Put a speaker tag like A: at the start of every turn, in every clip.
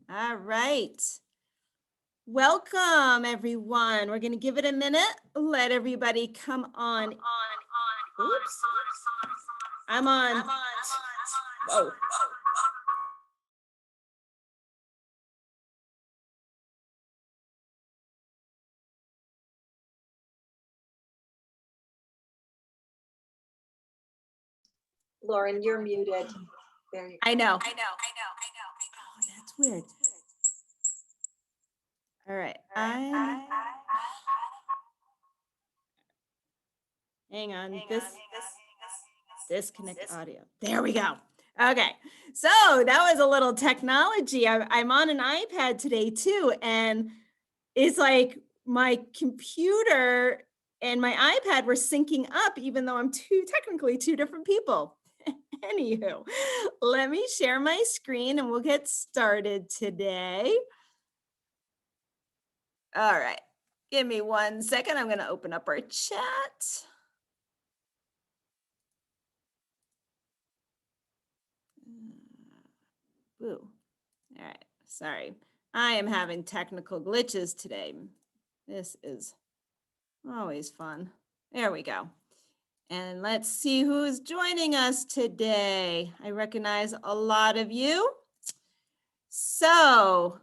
A: All right. Welcome, everyone. We're going to give it a minute. Let everybody come on. Oops. I'm on. Whoa.
B: Lauren, you're muted. There you go.
A: I know. Oh, that's weird. All right. Hang on. Disconnect audio. There we go. Okay. So that was a little technology. I'm on an iPad today too. And it's like my computer and my iPad were syncing up, even though I'm technically two different people. Anywho, let me share my screen and we'll get started today. All right, give me 1 second. I'm going to open up our chat. Ooh. All right, sorry. I am having technical glitches today. This is always fun. There we go. And let's see who's joining us today. I recognize a lot of you. So,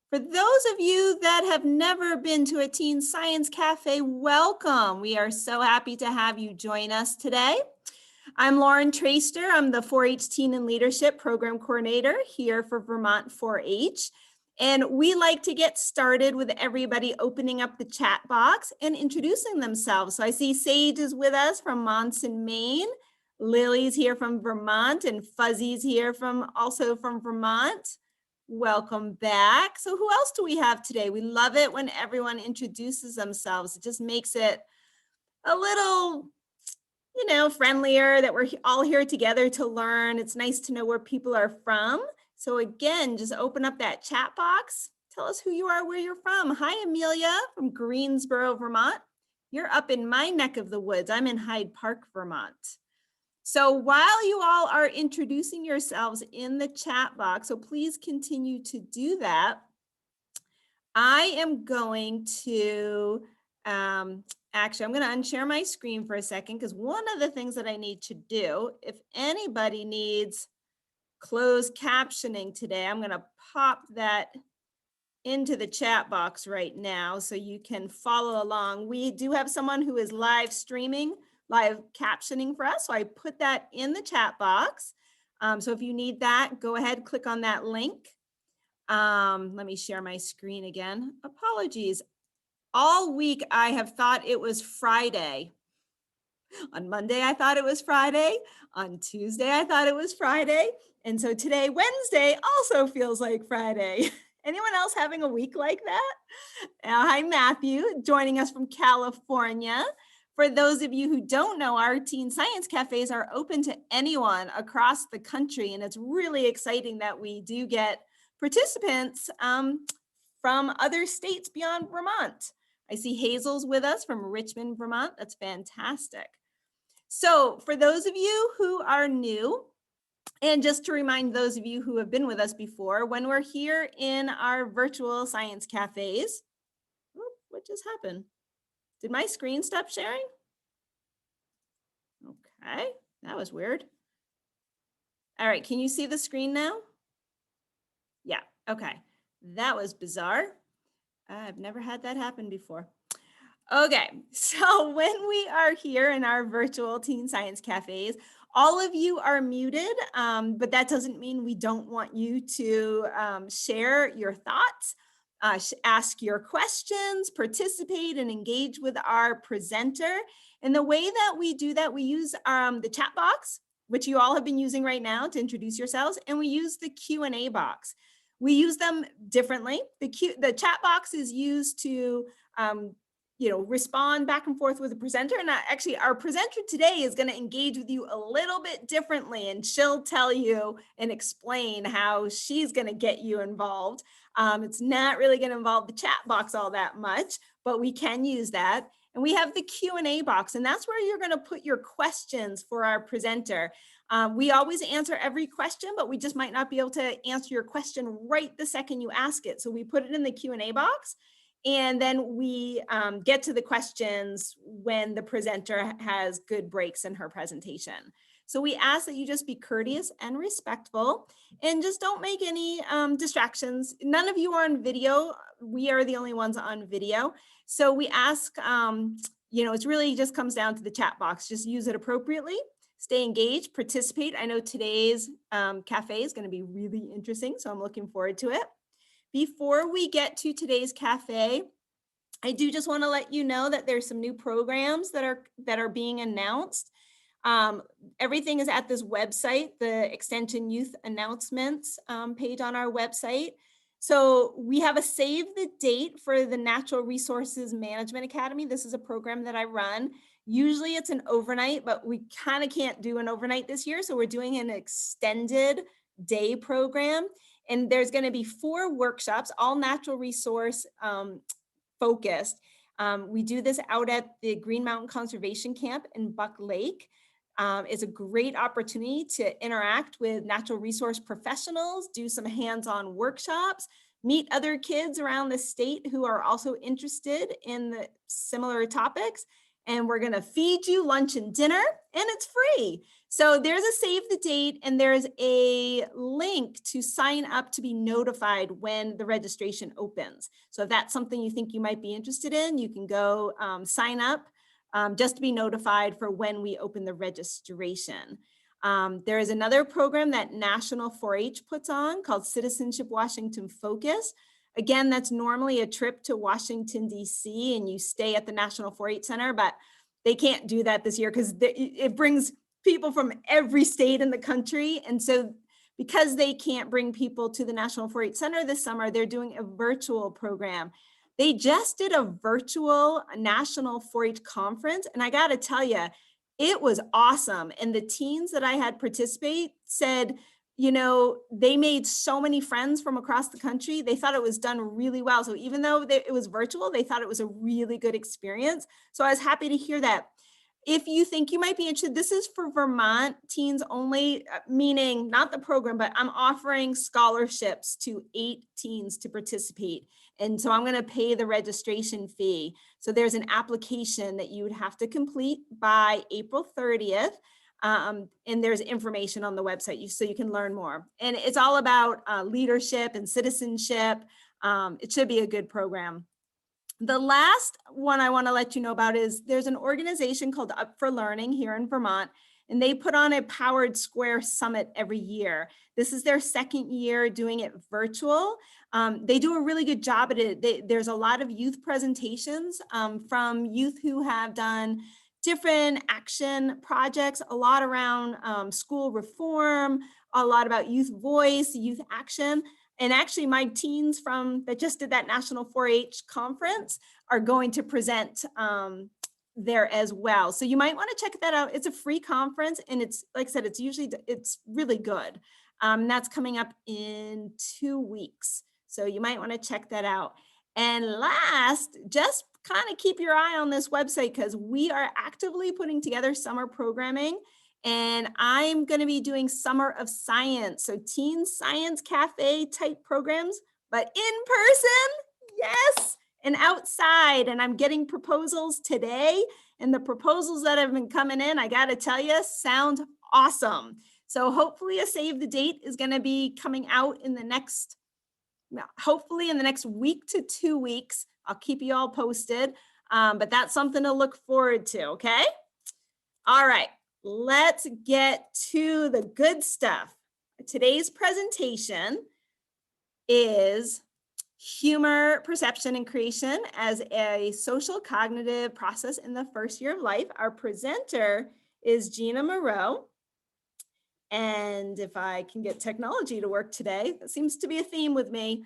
A: for those of you that have never been to a Teen Science Cafe, welcome. We are so happy to have you join us today. I'm Lauren Traster. I'm the 4-H Teen and Leadership Program Coordinator here for Vermont 4-H. And we like to get started with everybody opening up the chat box and introducing themselves. So I see Sage is with us from Monson, Maine. Lily's here from Vermont and Fuzzy's here also from Vermont. Welcome back. So who else do we have today? We love it when everyone introduces themselves. It just makes it a little, friendlier that we're all here together to learn. It's nice to know where people are from. So again, just open up that chat box. Tell us who you are, where you're from. Hi, Amelia from Greensboro, Vermont. You're up in my neck of the woods. I'm in Hyde Park, Vermont. So while you all are introducing yourselves in the chat box, so please continue to do that, I am going to, actually, I'm going to unshare my screen for a second because one of the things that I need to do, if anybody needs closed captioning today, I'm going to pop that into the chat box right now so you can follow along. We do have someone who is live streaming, live captioning for us. So I put that in the chat box. So if you need that, go ahead, click on that link. Let me share my screen again. Apologies. All week I have thought it was Friday. On Monday, I thought it was Friday. On Tuesday, I thought it was Friday. And so today, Wednesday, also feels like Friday. Anyone else having a week like that? Hi, Matthew, joining us from California. For those of you who don't know, our Teen Science Cafes are open to anyone across the country. And it's really exciting that we do get participants from other states beyond Vermont. I see Hazel's with us from Richmond, Vermont. That's fantastic. So for those of you who are new, and just to remind those of you who have been with us before, when we're here in our virtual science cafes, what just happened? Did my screen stop sharing? Okay, that was weird. All right, can you see the screen now? Yeah, okay, that was bizarre. I've never had that happen before. Okay, so when we are here in our virtual Teen Science Cafes, all of you are muted, but that doesn't mean we don't want you to share your thoughts, ask your questions, participate and engage with our presenter. And the way that we do that, we use the chat box, which you all have been using right now to introduce yourselves, and we use the Q&A box. We use them differently. The chat box is used to respond back and forth with the presenter. And actually our presenter today is going to engage with you a little bit differently, and she'll tell you and explain how she's going to get you involved. It's not really going to involve the chat box all that much, but we can use that. And we have the Q&A box, and that's where you're going to put your questions for our presenter. We always answer every question, but we just might not be able to answer your question right the second you ask it. So we put it in the Q&A box, and then we get to the questions when the presenter has good breaks in her presentation. So we ask that you just be courteous and respectful, and just don't make any distractions. None of you are on video. We are the only ones on video. So we ask, it really just comes down to the chat box. Just use it appropriately. Stay engaged, participate. I know today's cafe is going to be really interesting, so I'm looking forward to it. Before we get to today's cafe, I do just want to let you know that there's some new programs that are being announced. Everything is at this website, the Extension Youth Announcements page on our website. So we have a save the date for the Natural Resources Management Academy. This is a program that I run. Usually it's an overnight, but we kind of can't do an overnight this year. So we're doing an extended day program. And there's going to be 4 workshops, all natural resource focused. We do this out at the Green Mountain Conservation Camp in Buck Lake. It's a great opportunity to interact with natural resource professionals, do some hands-on workshops, meet other kids around the state who are also interested in the similar topics. And we're going to feed you lunch and dinner, and it's free. So there's a save the date, and there's a link to sign up to be notified when the registration opens. So if that's something you think you might be interested in, you can go sign up just to be notified for when we open the registration. There is another program that National 4-H puts on called Citizenship Washington Focus. Again, that's normally a trip to Washington, D.C., and you stay at the National 4-H Center, but they can't do that this year because it brings people from every state in the country. And so because they can't bring people to the National 4-H Center this summer, they're doing a virtual program. They just did a virtual National 4-H conference, and I got to tell you, it was awesome. And the teens that I had participate said, they made so many friends from across the country. They thought it was done really well. So even though it was virtual, they thought it was a really good experience. So I was happy to hear that. If you think you might be interested, this is for Vermont teens only, meaning not the program, but I'm offering scholarships to 8 teens to participate. And so I'm going to pay the registration fee. So there's an application that you would have to complete by April 30th. And there's information on the website so you can learn more. And it's all about leadership and citizenship. It should be a good program. The last one I want to let you know about is there's an organization called Up for Learning here in Vermont, and they put on a Powered Square Summit every year. This is their 2nd year doing it virtual. They do a really good job at it. There's a lot of youth presentations from youth who have done different action projects, a lot around school reform, a lot about youth voice, youth action. And actually my teens that just did that National 4-H conference are going to present there as well. So you might want to check that out. It's a free conference, and it's, like I said, it's really good. That's coming up in 2 weeks. So you might want to check that out. And last, just kind of keep your eye on this website because we are actively putting together summer programming. And I'm going to be doing Summer of Science. So teen science cafe type programs, but in person, yes, and outside. And I'm getting proposals today. And the proposals that have been coming in, I got to tell you, sound awesome. So hopefully a save the date is going to be coming out in the next, hopefully in the next week to 2 weeks. I'll keep you all posted, but that's something to look forward to, okay? All right. Let's get to the good stuff. Today's presentation is humor, perception, and creation as a social cognitive process in the first year of life. Our presenter is Gina Moreau. And if I can get technology to work today, that seems to be a theme with me.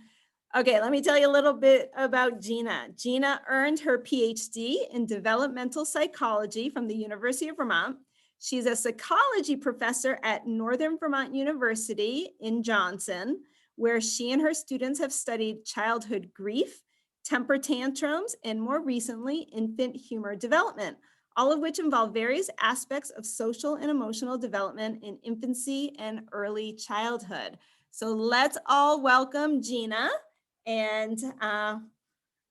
A: Okay, let me tell you a little bit about Gina. Gina earned her PhD in developmental psychology from the University of Vermont. She's a psychology professor at Northern Vermont University in Johnson, where she and her students have studied childhood grief, temper tantrums, and more recently, infant humor development. all of which involve various aspects of social and emotional development in infancy and early childhood. So let's all welcome Gina, and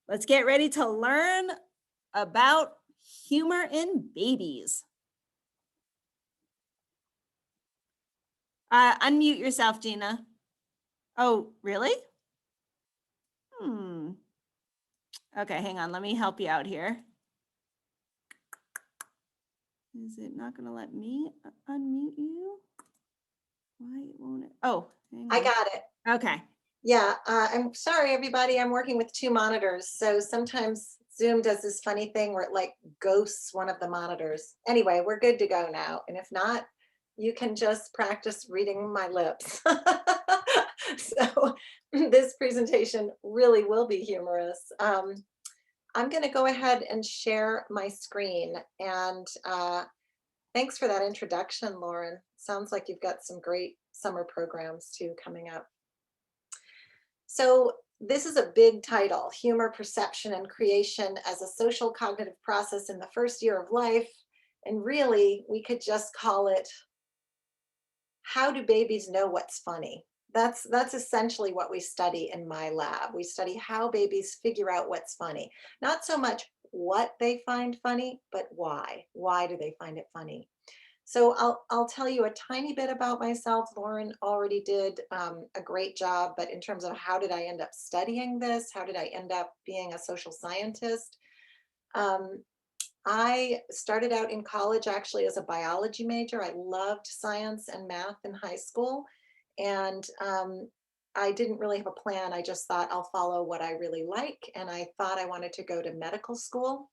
A: let's get ready to learn about humor in babies. Unmute yourself, Gina. Oh, really? Okay, hang on. Let me help you out here. Is it not going to let me unmute you? Why won't it? Oh, hang on.
B: I got it.
A: Okay.
B: Yeah, I'm sorry, everybody. I'm working with two monitors. So sometimes Zoom does this funny thing where it like ghosts one of the monitors. Anyway, we're good to go now. And if not, you can just practice reading my lips. So this presentation really will be humorous. I'm going to go ahead and share my screen. And thanks for that introduction, Lauren. Sounds like you've got some great summer programs too coming up. So this is a big title, Humor, Perception, and Creation as a Social Cognitive Process in the First Year of Life. And really, we could just call it, How Do Babies Know What's Funny? That's essentially what we study in my lab. We study how babies figure out what's funny. Not so much what they find funny, but why. Why do they find it funny? So I'll tell you a tiny bit about myself. Lauren already did a great job, but in terms of how did I end up studying this? How did I end up being a social scientist? I started out in college actually as a biology major. I loved science and math in high school. And I didn't really have a plan. I just thought I'll follow what I really like. And I thought I wanted to go to medical school.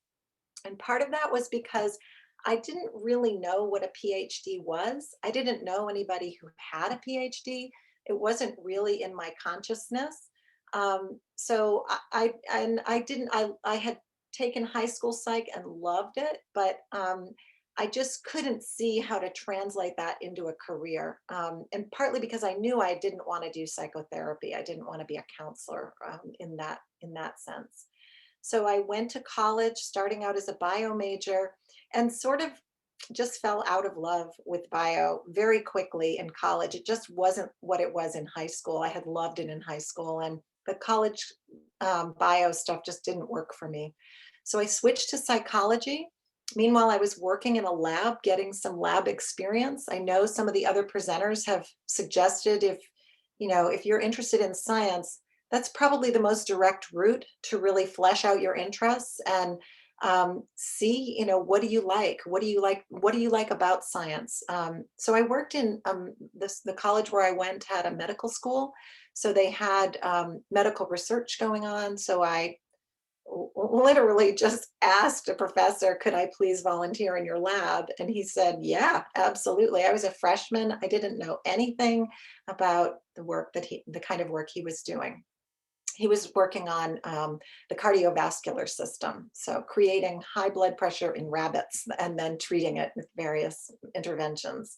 B: And part of that was because I didn't really know what a PhD was. I didn't know anybody who had a PhD. It wasn't really in my consciousness. So I had taken high school psych and loved it, but I just couldn't see how to translate that into a career. And partly because I knew I didn't want to do psychotherapy. I didn't want to be a counselor in that sense. So I went to college starting out as a bio major and sort of just fell out of love with bio very quickly in college. It just wasn't what it was in high school. I had loved it in high school, and the college bio stuff just didn't work for me. So I switched to psychology. Meanwhile, I was working in a lab, getting some lab experience. I know some of the other presenters have suggested if you're interested in science, that's probably the most direct route to really flesh out your interests and see, what do you like? What do you like? What do you like about science? So I worked in the college where I went had a medical school. So they had medical research going on. So I literally just asked a professor, could I please volunteer in your lab? And he said, yeah, absolutely. I was a freshman. I didn't know anything about the kind of work he was doing. He was working on the cardiovascular system, so creating high blood pressure in rabbits and then treating it with various interventions.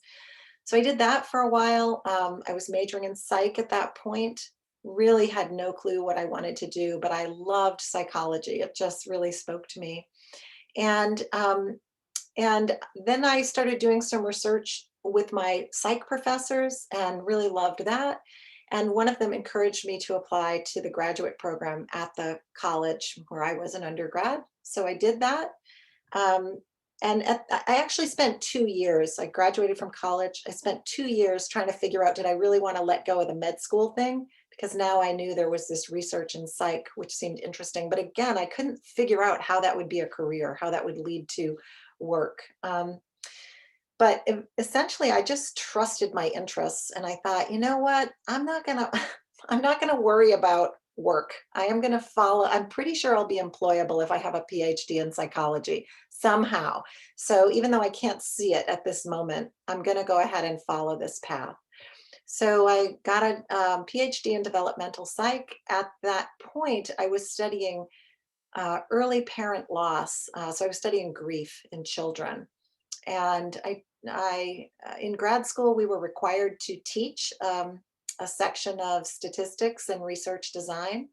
B: So I did that for a while. I was majoring in psych at that point, really had no clue what I wanted to do, but I loved psychology. It just really spoke to me. And then I started doing some research with my psych professors and really loved that. And one of them encouraged me to apply to the graduate program at the college where I was an undergrad. So I did that. I actually spent 2 years. I graduated from college. I spent 2 years trying to figure out, did I really want to let go of the med school thing? Because now I knew there was this research in psych, which seemed interesting. But again, I couldn't figure out how that would be a career, how that would lead to work. But essentially, I just trusted my interests, and I thought, you know what? I'm not gonna worry about work. I am gonna follow. I'm pretty sure I'll be employable if I have a PhD in psychology somehow. So even though I can't see it at this moment, I'm gonna go ahead and follow this path. So I got a PhD in developmental psych. At that point, I was studying early parent loss. So I was studying grief in children. And in grad school, we were required to teach a section of statistics and research design.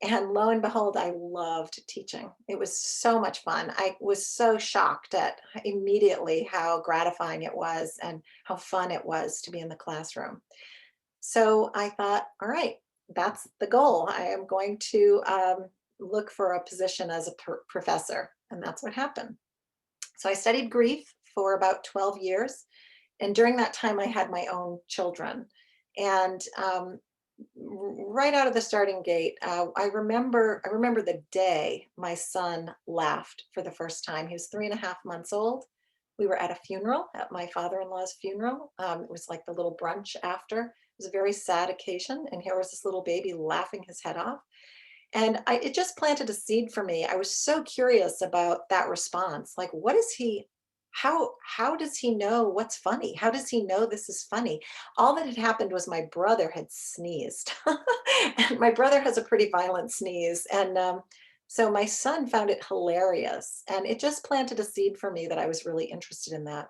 B: And lo and behold, I loved teaching. It was so much fun. I was so shocked at immediately how gratifying it was and how fun it was to be in the classroom. So I thought, all right, that's the goal. I am going to look for a position as a professor. And that's what happened. So I studied grief for about 12 years. And during that time, I had my own children. And right out of the starting gate, I remember the day my son laughed for the first time. He was 3.5 months old. We were at a funeral, at my father-in-law's funeral. It was like the little brunch after. It was a very sad occasion, and here was this little baby laughing his head off. And it just planted a seed for me. I was so curious about that response. Like, what is he? How does he know what's funny? How does he know this is funny? All that had happened was my brother had sneezed, and my brother has a pretty violent sneeze, and so my son found it hilarious, and it just planted a seed for me that I was really interested in that.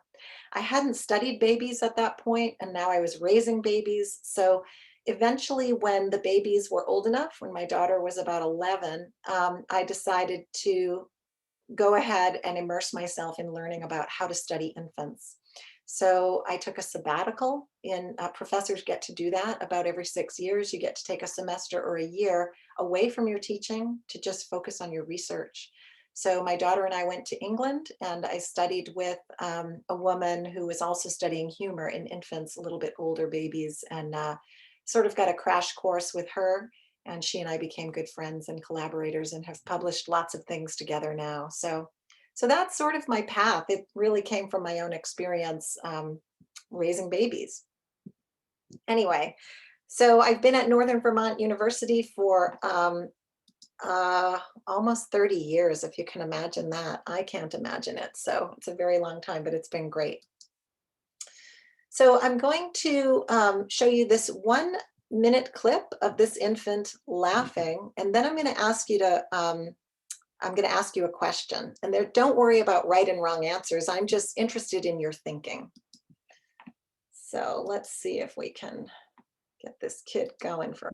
B: I hadn't studied babies at that point, and now I was raising babies. So eventually, when the babies were old enough, when my daughter was about 11, I decided to go ahead and immerse myself in learning about how to study infants. So I took a sabbatical. In professors get to do that about every 6 years. You get to take a semester or a year away from your teaching to just focus on your research. So my daughter and I went to England, and I studied with a woman who was also studying humor in infants, a little bit older babies, and sort of got a crash course with her. And she and I became good friends and collaborators and have published lots of things together now. So that's sort of my path. It really came from my own experience raising babies. Anyway, so I've been at Northern Vermont University for almost 30 years, if you can imagine that. I can't imagine it. So it's a very long time, but it's been great. So I'm going to show you this 1-minute clip of this infant laughing, and then I'm going to ask you to I'm going to ask you a question. And there, don't worry about right and wrong answers. I'm just interested in your thinking. So let's see if we can get this kid going for.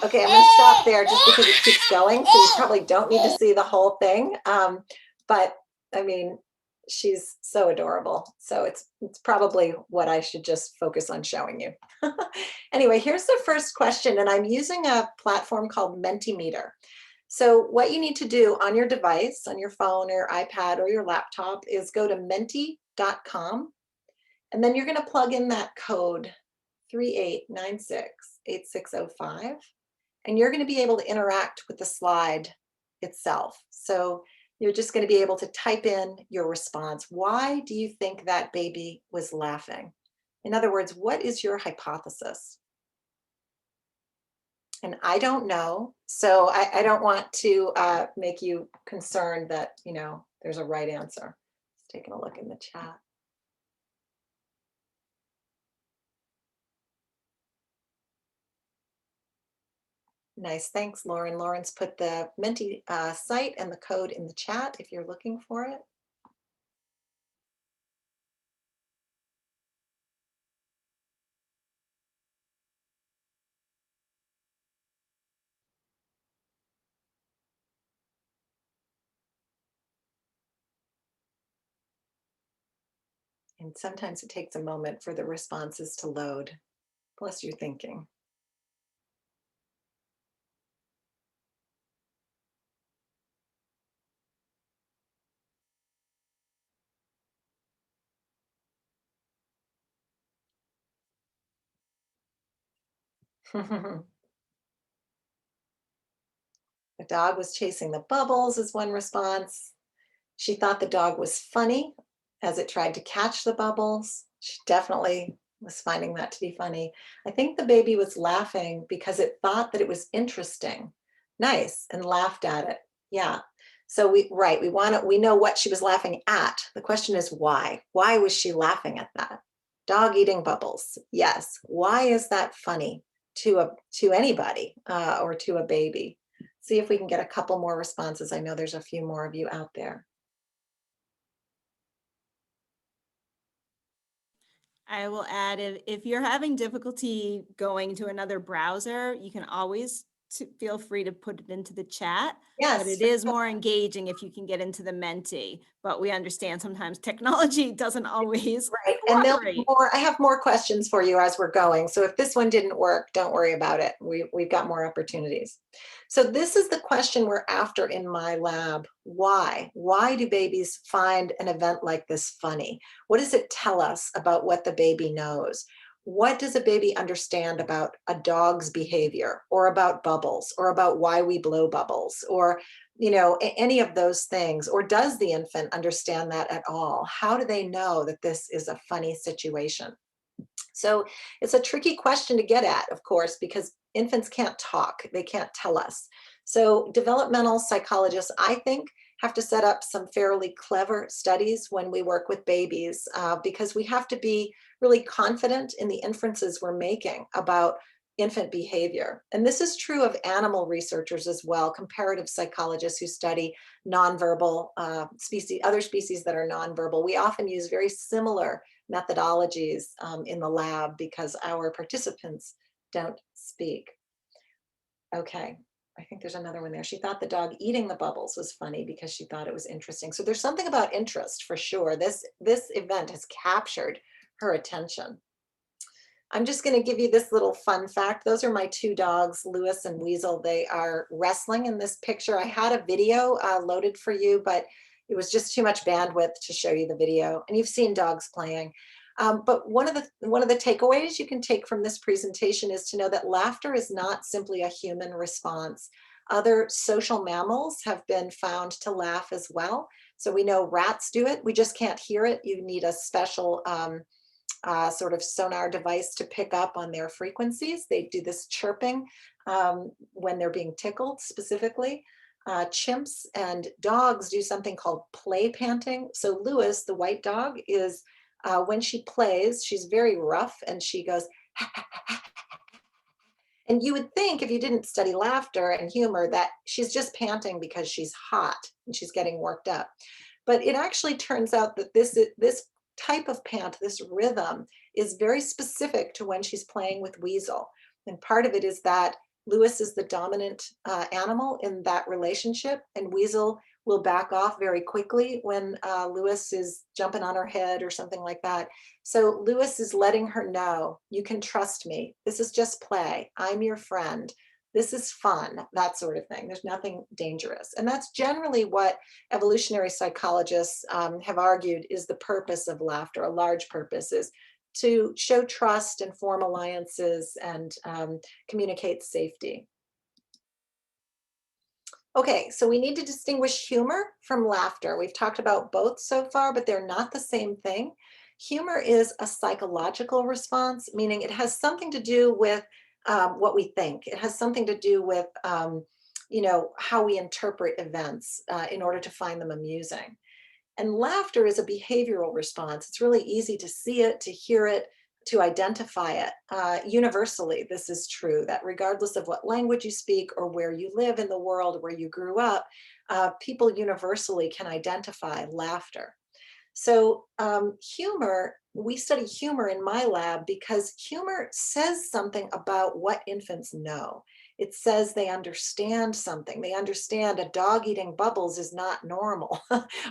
B: Okay, I'm going to stop there just because it keeps going. So you probably don't need to see the whole thing. But I mean, she's so adorable. So it's probably what I should just focus on showing you. Anyway, here's the first question, and I'm using a platform called Mentimeter. So what you need to do on your device, on your phone or iPad or your laptop, is go to menti.com, and then you're going to plug in that code 38968605. And you're going to be able to interact with the slide itself. So you're just going to be able to type in your response. Why do you think that baby was laughing? In other words, what is your hypothesis? And I don't know, so I don't want to make you concerned that, you know, there's a right answer. Just taking a look in the chat. Nice, thanks, Lauren. Lauren's put the Menti site and the code in the chat if you're looking for it. And sometimes it takes a moment for the responses to load, plus you're thinking. The dog was chasing the bubbles is one response. She thought the dog was funny as it tried to catch the bubbles. She definitely was finding that to be funny. I think the baby was laughing because it thought that it was interesting. Nice, and laughed at it. Yeah. So right, we know what she was laughing at. The question is why? Why was she laughing at that? Dog eating bubbles. Yes. Why is that funny to anybody or to a baby? See if we can get a couple more responses. I know there's a few more of you out there.
A: I will add, if you're having difficulty going to another browser, you can always feel free to put it into the chat. But
B: Yes,
A: it is more engaging if you can get into the Menti. But we understand sometimes technology doesn't always
B: right. And there'll be
A: cooperate.
B: more. I have more questions for you as we're going. So if this one didn't work, don't worry about it. We've got more opportunities. So this is the question we're after in my lab. Why? Why do babies find an event like this funny? What does it tell us about what the baby knows? What does a baby understand about a dog's behavior or about bubbles or about why we blow bubbles or any of those things? Or does the infant understand that at all? How do they know that this is a funny situation? So it's a tricky question to get at, of course, because infants can't talk, they can't tell us. So developmental psychologists, I think, have to set up some fairly clever studies when we work with babies because we have to be really confident in the inferences we're making about infant behavior. And this is true of animal researchers as well, comparative psychologists who study nonverbal species, other species that are nonverbal. We often use very similar methodologies in the lab because our participants don't speak. Okay, I think there's another one there. She thought the dog eating the bubbles was funny because she thought it was interesting. So there's something about interest for sure. This event has captured her attention. I'm just going to give you this little fun fact. Those are my two dogs, Lewis and Weasel. They are wrestling in this picture. I had a video loaded for you, but it was just too much bandwidth to show you the video. And you've seen dogs playing. But one of the takeaways you can take from this presentation is to know that laughter is not simply a human response. Other social mammals have been found to laugh as well. So we know rats do it. We just can't hear it. You need a special sort of sonar device to pick up on their frequencies. They do this chirping when they're being tickled specifically. Chimps and dogs do something called play panting. So Lewis, the white dog, is when she plays, she's very rough and she goes, and you would think if you didn't study laughter and humor that she's just panting because she's hot and she's getting worked up. But it actually turns out that this type of pant, this rhythm, is very specific to when she's playing with Weasel. And part of it is that Lewis is the dominant animal in that relationship, and Weasel will back off very quickly when Lewis is jumping on her head or something like that. So Lewis is letting her know, you can trust me. This is just play. I'm your friend. This is fun, that sort of thing. There's nothing dangerous. And that's generally what evolutionary psychologists have argued is the purpose of laughter. A large purpose is to show trust and form alliances and communicate safety. Okay, so we need to distinguish humor from laughter. We've talked about both so far, but they're not the same thing. Humor is a psychological response, meaning it has something to do with what we think. It has something to do with, how we interpret events in order to find them amusing. And laughter is a behavioral response. It's really easy to see it, to hear it, to identify it. Universally, this is true that regardless of what language you speak or where you live in the world, where you grew up, people universally can identify laughter. So humor, we study humor in my lab because humor says something about what infants know. It says they understand something. They understand a dog eating bubbles is not normal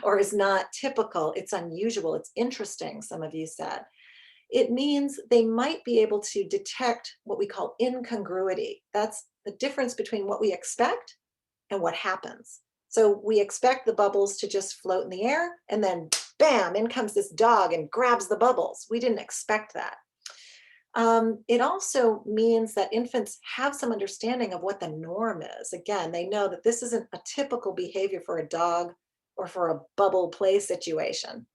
B: or is not typical. It's unusual. It's interesting, some of you said. It means they might be able to detect what we call incongruity. That's the difference between what we expect and what happens. So we expect the bubbles to just float in the air and then bam, in comes this dog and grabs the bubbles. We didn't expect that. It also means that infants have some understanding of what the norm is. Again, they know that this isn't a typical behavior for a dog or for a bubble play situation.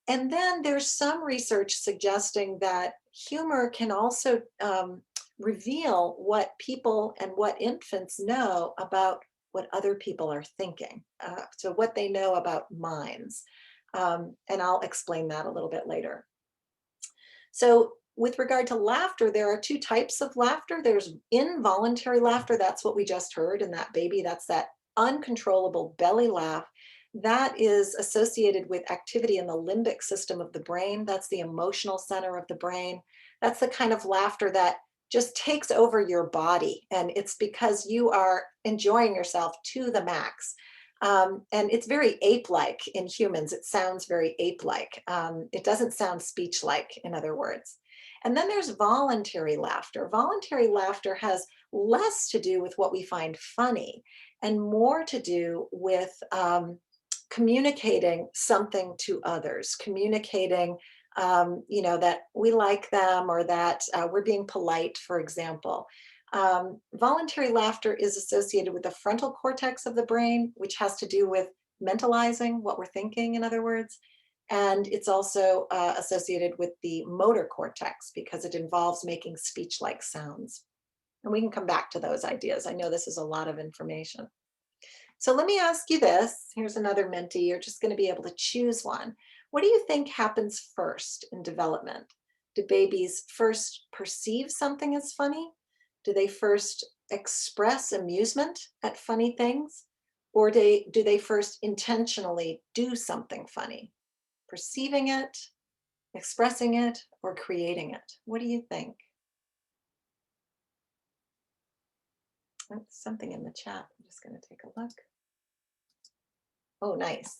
B: And then there's some research suggesting that humor can also reveal what people and what infants know about what other people are thinking. So, what they know about minds. And I'll explain that a little bit later. So, with regard to laughter, there are two types of laughter. There's involuntary laughter. That's what we just heard in that baby. That's that uncontrollable belly laugh. That is associated with activity in the limbic system of the brain. That's the emotional center of the brain. That's the kind of laughter that just takes over your body. And it's because you are enjoying yourself to the max. And it's very ape-like in humans. It sounds very ape-like. It doesn't sound speech-like, in other words. And then there's voluntary laughter. Voluntary laughter has less to do with what we find funny and more to do with communicating something to others, communicating, that we like them or that we're being polite, for example. Voluntary laughter is associated with the frontal cortex of the brain, which has to do with mentalizing what we're thinking, in other words. And it's also associated with the motor cortex because it involves making speech like sounds. And we can come back to those ideas. I know this is a lot of information. So let me ask you this. Here's another Menti. You're just going to be able to choose one. What do you think happens first in development? Do babies first perceive something as funny? Do they first express amusement at funny things? Or do they first intentionally do something funny? Perceiving it, expressing it, or creating it? What do you think? Oh, something in the chat. I'm just going to take a look. Oh, nice.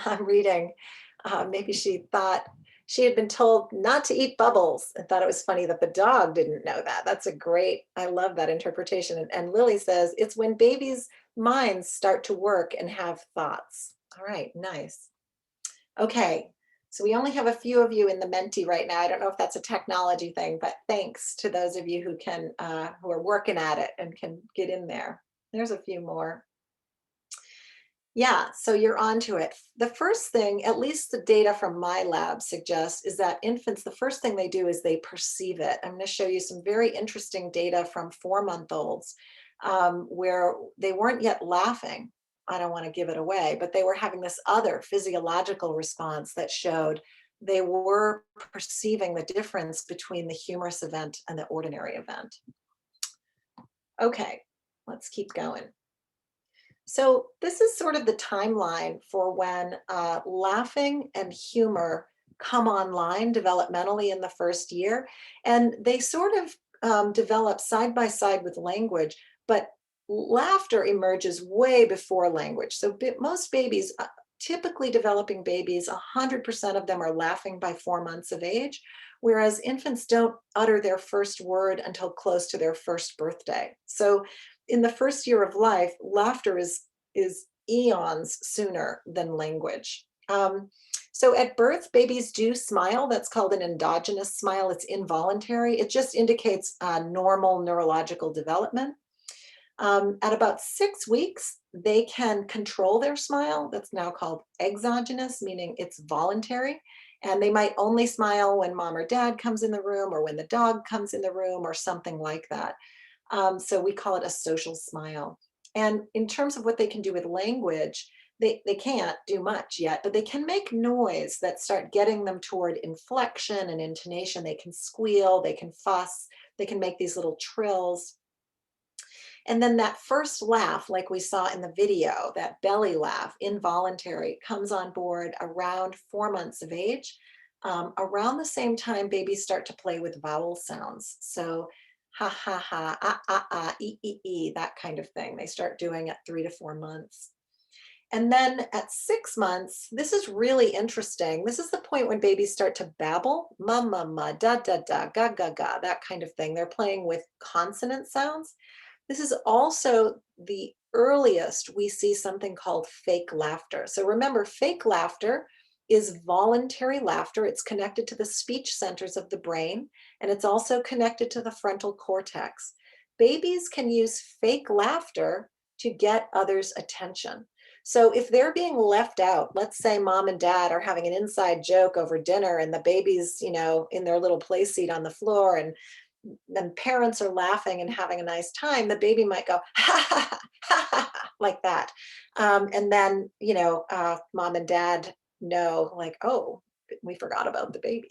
B: I'm reading. Maybe she thought she had been told not to eat bubbles and thought it was funny that the dog didn't know that. That's a great, I love that interpretation. And Lily says it's when babies' minds start to work and have thoughts. All right, nice. Okay, so we only have a few of you in the Menti right now. I don't know if that's a technology thing, but thanks to those of you who are working at it and can get in there. There's a few more. Yeah, so you're onto it. The first thing, at least the data from my lab suggests, is that infants, the first thing they do is they perceive it. I'm going to show you some very interesting data from 4-month-olds where they weren't yet laughing. I don't want to give it away, but they were having this other physiological response that showed they were perceiving the difference between the humorous event and the ordinary event. Okay, let's keep going. So this is sort of the timeline for when laughing and humor come online developmentally in the first year. And they sort of develop side by side with language, but laughter emerges way before language. So most babies, typically developing babies, 100% of them are laughing by 4 months of age, whereas infants don't utter their first word until close to their first birthday. So in the first year of life, laughter is eons sooner than language. So at birth, babies do smile. That's called an endogenous smile. It's involuntary. It just indicates normal neurological development. At about 6 weeks, they can control their smile. That's now called exogenous, meaning it's voluntary. And they might only smile when mom or dad comes in the room or when the dog comes in the room or something like that. So we call it a social smile. And in terms of what they can do with language, they can't do much yet, but they can make noise that start getting them toward inflection and intonation. They can squeal, they can fuss, they can make these little trills. And then that first laugh, like we saw in the video, that belly laugh, involuntary, comes on board around 4 months of age. Around the same time, babies start to play with vowel sounds. So ha ha ha, e, that kind of thing. They start doing at 3 to 4 months. And then at 6 months, this is really interesting. This is the point when babies start to babble, ma, ma, ma, da, da, da, ga, ga, ga, that kind of thing. They're playing with consonant sounds. This is also the earliest we see something called fake laughter. So remember, fake laughter is voluntary laughter. It's connected to the speech centers of the brain, and it's also connected to the frontal cortex. Babies can use fake laughter to get others' attention. So if they're being left out, let's say mom and dad are having an inside joke over dinner and the baby's, in their little play seat on the floor, and then parents are laughing and having a nice time, the baby might go, ha ha ha, ha, ha, ha, like that. And then, mom and dad know, like, oh, we forgot about the baby,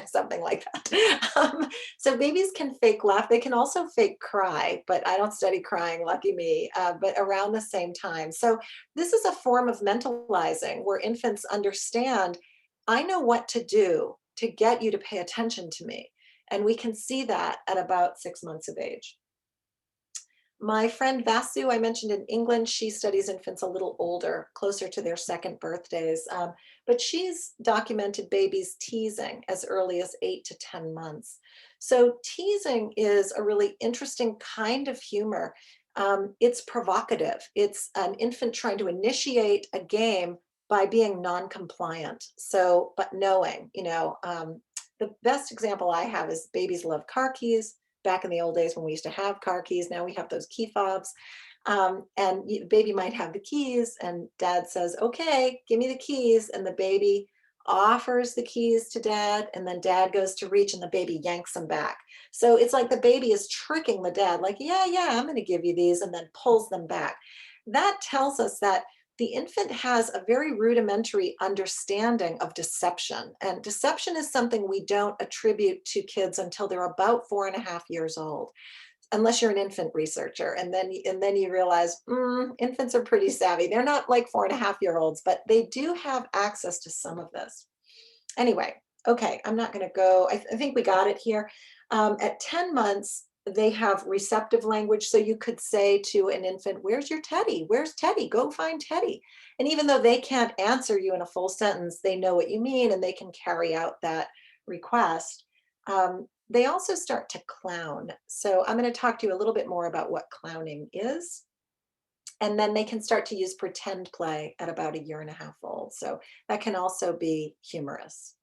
B: something like that. So babies can fake laugh. They can also fake cry, but I don't study crying, lucky me, but around the same time. So this is a form of mentalizing where infants understand, I know what to do to get you to pay attention to me. And we can see that at about 6 months of age. My friend Vasu, I mentioned in England, she studies infants a little older, closer to their second birthdays. But she's documented babies teasing as early as 8 to 10 months. So teasing is a really interesting kind of humor. It's provocative. It's an infant trying to initiate a game by being non-compliant. So, but knowing, the best example I have is babies love car keys. Back in the old days when we used to have car keys, now we have those key fobs. And the baby might have the keys, and dad says, okay, give me the keys. And the baby offers the keys to dad, and then dad goes to reach and the baby yanks them back. So it's like the baby is tricking the dad, like, yeah, I'm going to give you these, and then pulls them back. That tells us that the infant has a very rudimentary understanding of deception. And deception is something we don't attribute to kids until they're about 4.5 years old, unless you're an infant researcher. And then you realize infants are pretty savvy. They're not like 4.5-year-olds, but they do have access to some of this. Anyway, okay, I'm not going to go. I think we got it here. At 10 months, they have receptive language. So you could say to an infant, where's your teddy? Where's Teddy? Go find Teddy. And even though they can't answer you in a full sentence, they know what you mean and they can carry out that request. They also start to clown. So I'm going to talk to you a little bit more about what clowning is. And then they can start to use pretend play at about 1.5 years old. So that can also be humorous.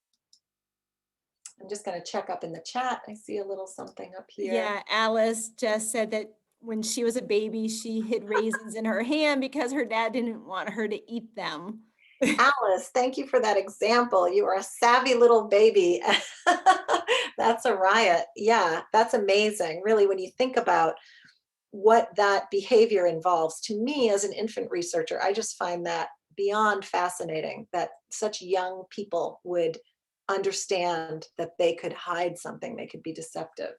B: I'm just going to check up in the chat. I see a little something up here.
A: Yeah, Alice just said that when she was a baby, she hid raisins in her hand because her dad didn't want her to eat them.
B: Alice, thank you for that example. You are a savvy little baby. That's a riot. Yeah, that's amazing. Really, when you think about what that behavior involves, to me as an infant researcher, I just find that beyond fascinating that such young people would understand that they could hide something, they could be deceptive.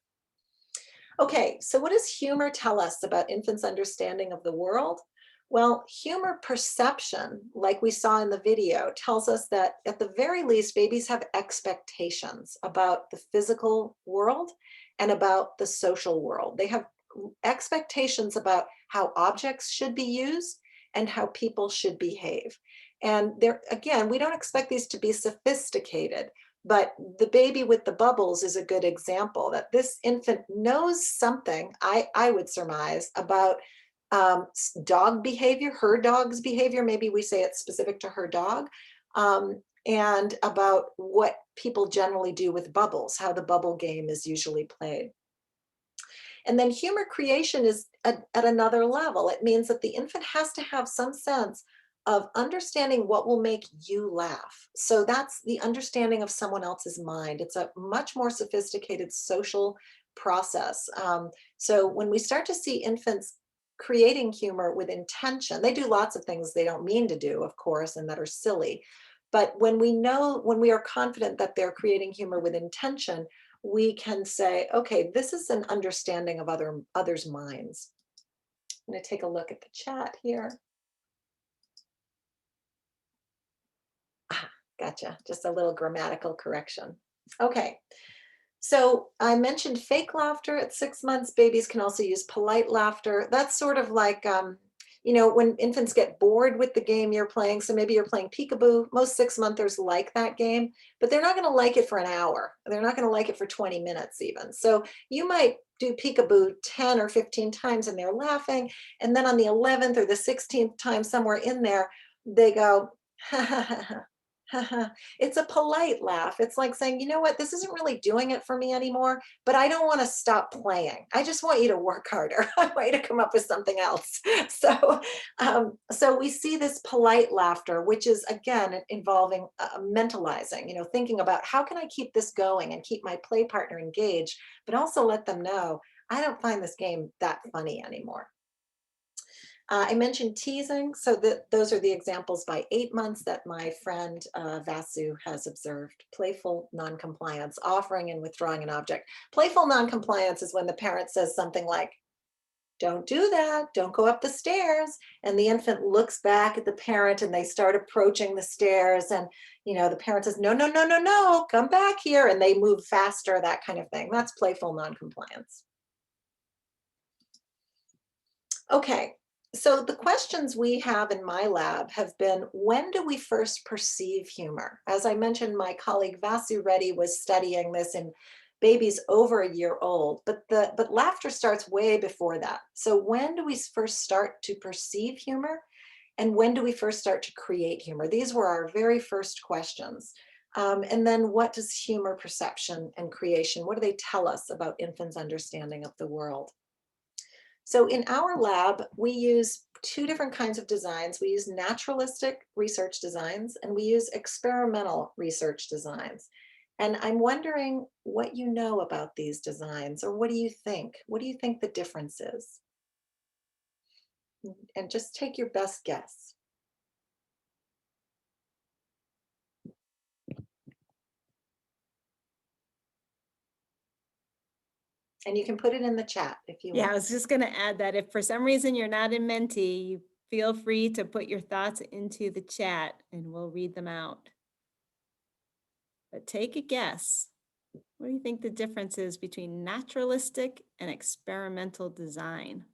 B: Okay, so what does humor tell us about infants' understanding of the world? Well, humor perception, like we saw in the video, tells us that at the very least, babies have expectations about the physical world and about the social world. They have expectations about how objects should be used and how people should behave. And there, again, we don't expect these to be sophisticated, but the baby with the bubbles is a good example that this infant knows something, I would surmise, about dog behavior, her dog's behavior. Maybe we say it's specific to her dog, and about what people generally do with bubbles, how the bubble game is usually played. And then humor creation is at another level. It means that the infant has to have some sense of understanding what will make you laugh. So that's the understanding of someone else's mind. It's a much more sophisticated social process. So when we start to see infants creating humor with intention, they do lots of things they don't mean to do, of course, and that are silly. But when we are confident that they're creating humor with intention, we can say, okay, this is an understanding of others' minds. I'm going to take a look at the chat here. Gotcha. Just a little grammatical correction. Okay. So I mentioned fake laughter at 6 months. Babies can also use polite laughter. That's sort of like, when infants get bored with the game you're playing. So maybe you're playing peekaboo. Most 6-monthers like that game, but they're not going to like it for an hour. They're not going to like it for 20 minutes even. So you might do peekaboo 10 or 15 times and they're laughing. And then on the 11th or the 16th time, somewhere in there, they go, ha ha ha ha. It's a polite laugh. It's like saying, you know what, this isn't really doing it for me anymore, but I don't want to stop playing. I just want you to work harder. I want you to come up with something else. So we see this polite laughter, which is again involving mentalizing, thinking about how can I keep this going and keep my play partner engaged, but also let them know I don't find this game that funny anymore. I mentioned teasing, so that those are the examples by 8 months that my friend Vasu has observed. Playful noncompliance, offering and withdrawing an object. Playful noncompliance is when the parent says something like, don't do that, don't go up the stairs. And the infant looks back at the parent and they start approaching the stairs. And, the parent says, no, no, no, no, no, come back here. And they move faster, that kind of thing. That's playful noncompliance. Okay, so the questions we have in my lab have been, when do we first perceive humor? As I mentioned, my colleague Vasu Reddy was studying this in babies over a year old, but laughter starts way before that. So when do we first start to perceive humor? And when do we first start to create humor? These were our very first questions. And then what does humor perception and creation, what do they tell us about infants' understanding of the world? So in our lab, we use two different kinds of designs. We use naturalistic research designs and we use experimental research designs. And I'm wondering what you know about these designs, or what do you think? What do you think the difference is? And just take your best guess. And you can put it in the chat if you
A: Yeah, I
B: want.
A: was just going to add that if for some reason you're not in Menti, you feel free to put your thoughts into the chat and we'll read them out. But take a guess. What do you think the difference is between naturalistic and experimental design?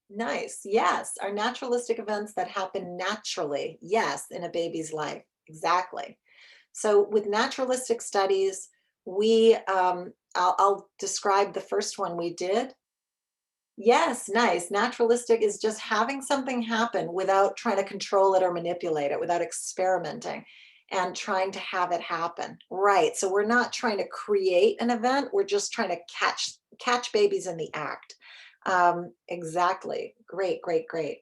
B: Nice. Yes. Our naturalistic events that happen naturally. Yes, in a baby's life. Exactly. So with naturalistic studies, I'll describe the first one we did. Yes, nice. Naturalistic is just having something happen without trying to control it or manipulate it, without experimenting and trying to have it happen. Right. So we're not trying to create an event. We're just trying to catch babies in the act. Exactly. Great, great, great.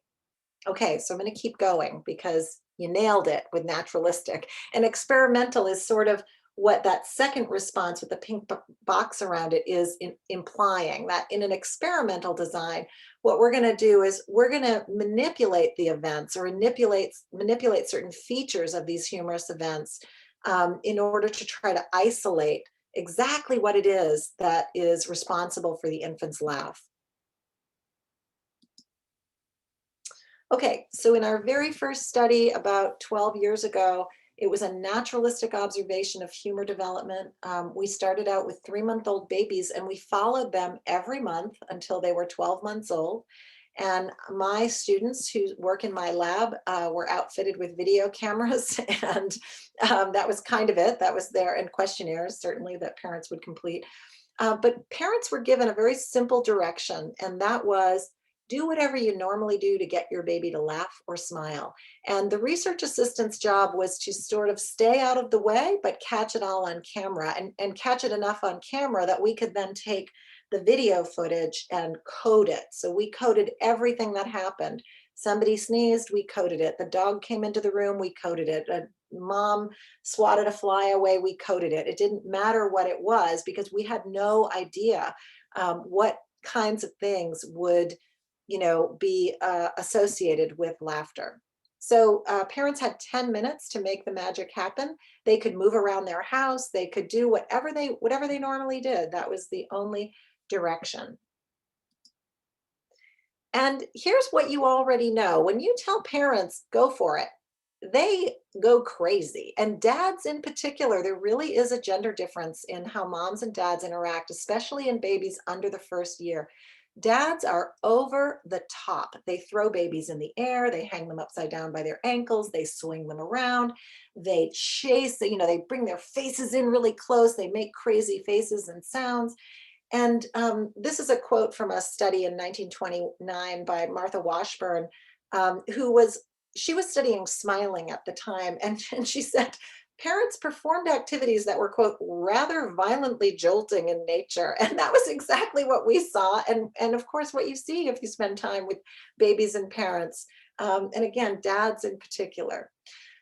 B: Okay, so I'm going to keep going because you nailed it with naturalistic. And experimental is sort of what that second response with the pink box around it is implying that in an experimental design, what we're going to do is we're going to manipulate the events or manipulate certain features of these humorous events in order to try to isolate exactly what it is that is responsible for the infant's laugh. Okay, so in our very first study about 12 years ago, it was a naturalistic observation of humor development. We started out with 3-month-old babies and we followed them every month until they were 12 months old. And my students who work in my lab were outfitted with video cameras, and that was kind of it. That was there, and questionnaires, certainly, that parents would complete. But parents were given a very simple direction, and that was do whatever you normally do to get your baby to laugh or smile. And the research assistant's job was to sort of stay out of the way, but catch it all on camera and catch it enough on camera that we could then take the video footage and code it. So we coded everything that happened. Somebody sneezed, we coded it. The dog came into the room, we coded it. A mom swatted a fly away, we coded it. It didn't matter what it was because we had no idea what kinds of things would be associated with laughter. So parents had 10 minutes to make the magic happen. They could move around their house. They could do whatever they normally did. That was the only direction. And here's what you already know. When you tell parents, go for it, they go crazy. And dads in particular, there really is a gender difference in how moms and dads interact, especially in babies under the first year. Dads are over the top. They throw babies in the air, they hang them upside down by their ankles, they swing them around, they chase, they bring their faces in really close, they make crazy faces and sounds. And this is a quote from a study in 1929 by Martha Washburn, who was she was studying smiling at the time, and she said parents performed activities that were, quote, rather violently jolting in nature. And that was exactly what we saw. And of course, what you see if you spend time with babies and parents, and again, dads in particular.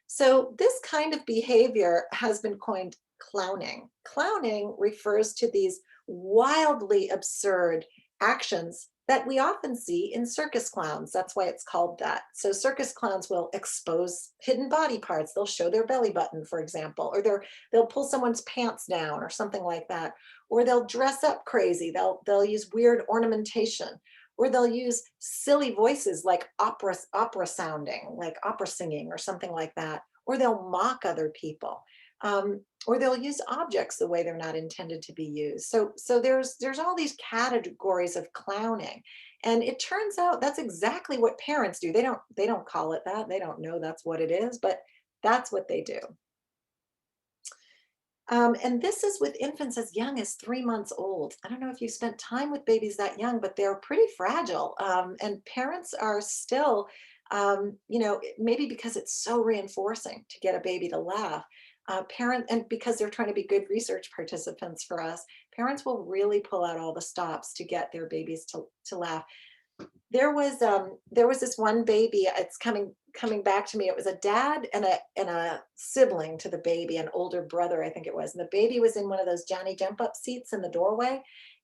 B: So this kind of behavior has been coined clowning. Clowning refers to these wildly absurd actions that we often see in circus clowns. That's why it's called that. So circus clowns will expose hidden body parts. They'll show their belly button, for example, or they'll pull someone's pants down or something like that. Or they'll dress up crazy. They'll use weird ornamentation, or they'll use silly voices like opera sounding, like opera singing or something like that. Or they'll mock other people. Or they'll use objects the way they're not intended to be used. So there's all these categories of clowning, and it turns out that's exactly what parents do. They don't call it that. They don't know that's what it is, but that's what they do. And this is with infants as young as 3 months old. I don't know if you spent time with babies that young, but they're pretty fragile. And parents are still, maybe because it's so reinforcing to get a baby to laugh. And because they're trying to be good research participants for us, parents will really pull out all the stops to get their babies to laugh. There was this one baby. It's coming back to me. It was a dad and a sibling to the baby, an older brother, I think it was. And the baby was in one of those Johnny jump up seats in the doorway.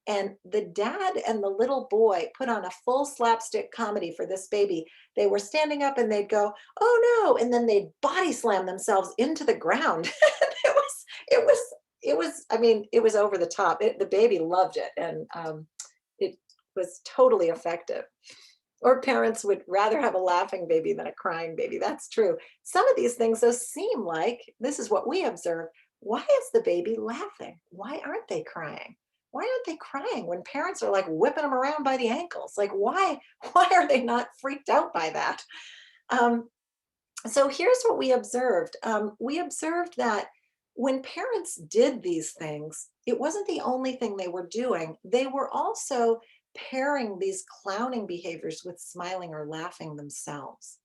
B: And the dad and the little boy put on a full slapstick comedy for this baby. They were standing up and they'd go, "Oh no," and then they'd body slam themselves into the ground. I mean, it was over the top. The baby loved it, and it was totally effective. Or parents would rather have a laughing baby than a crying baby. That's true. Some of these things, though, seem like this is what we observe. Why is the baby laughing? Why aren't they crying? Why aren't they crying when parents are like whipping them around by the ankles? Like, why? Why are they not freaked out by that? Um, so here's what we observed. We observed that when parents did these things, it wasn't the only thing they were doing. They were also pairing these clowning behaviors with smiling or laughing themselves.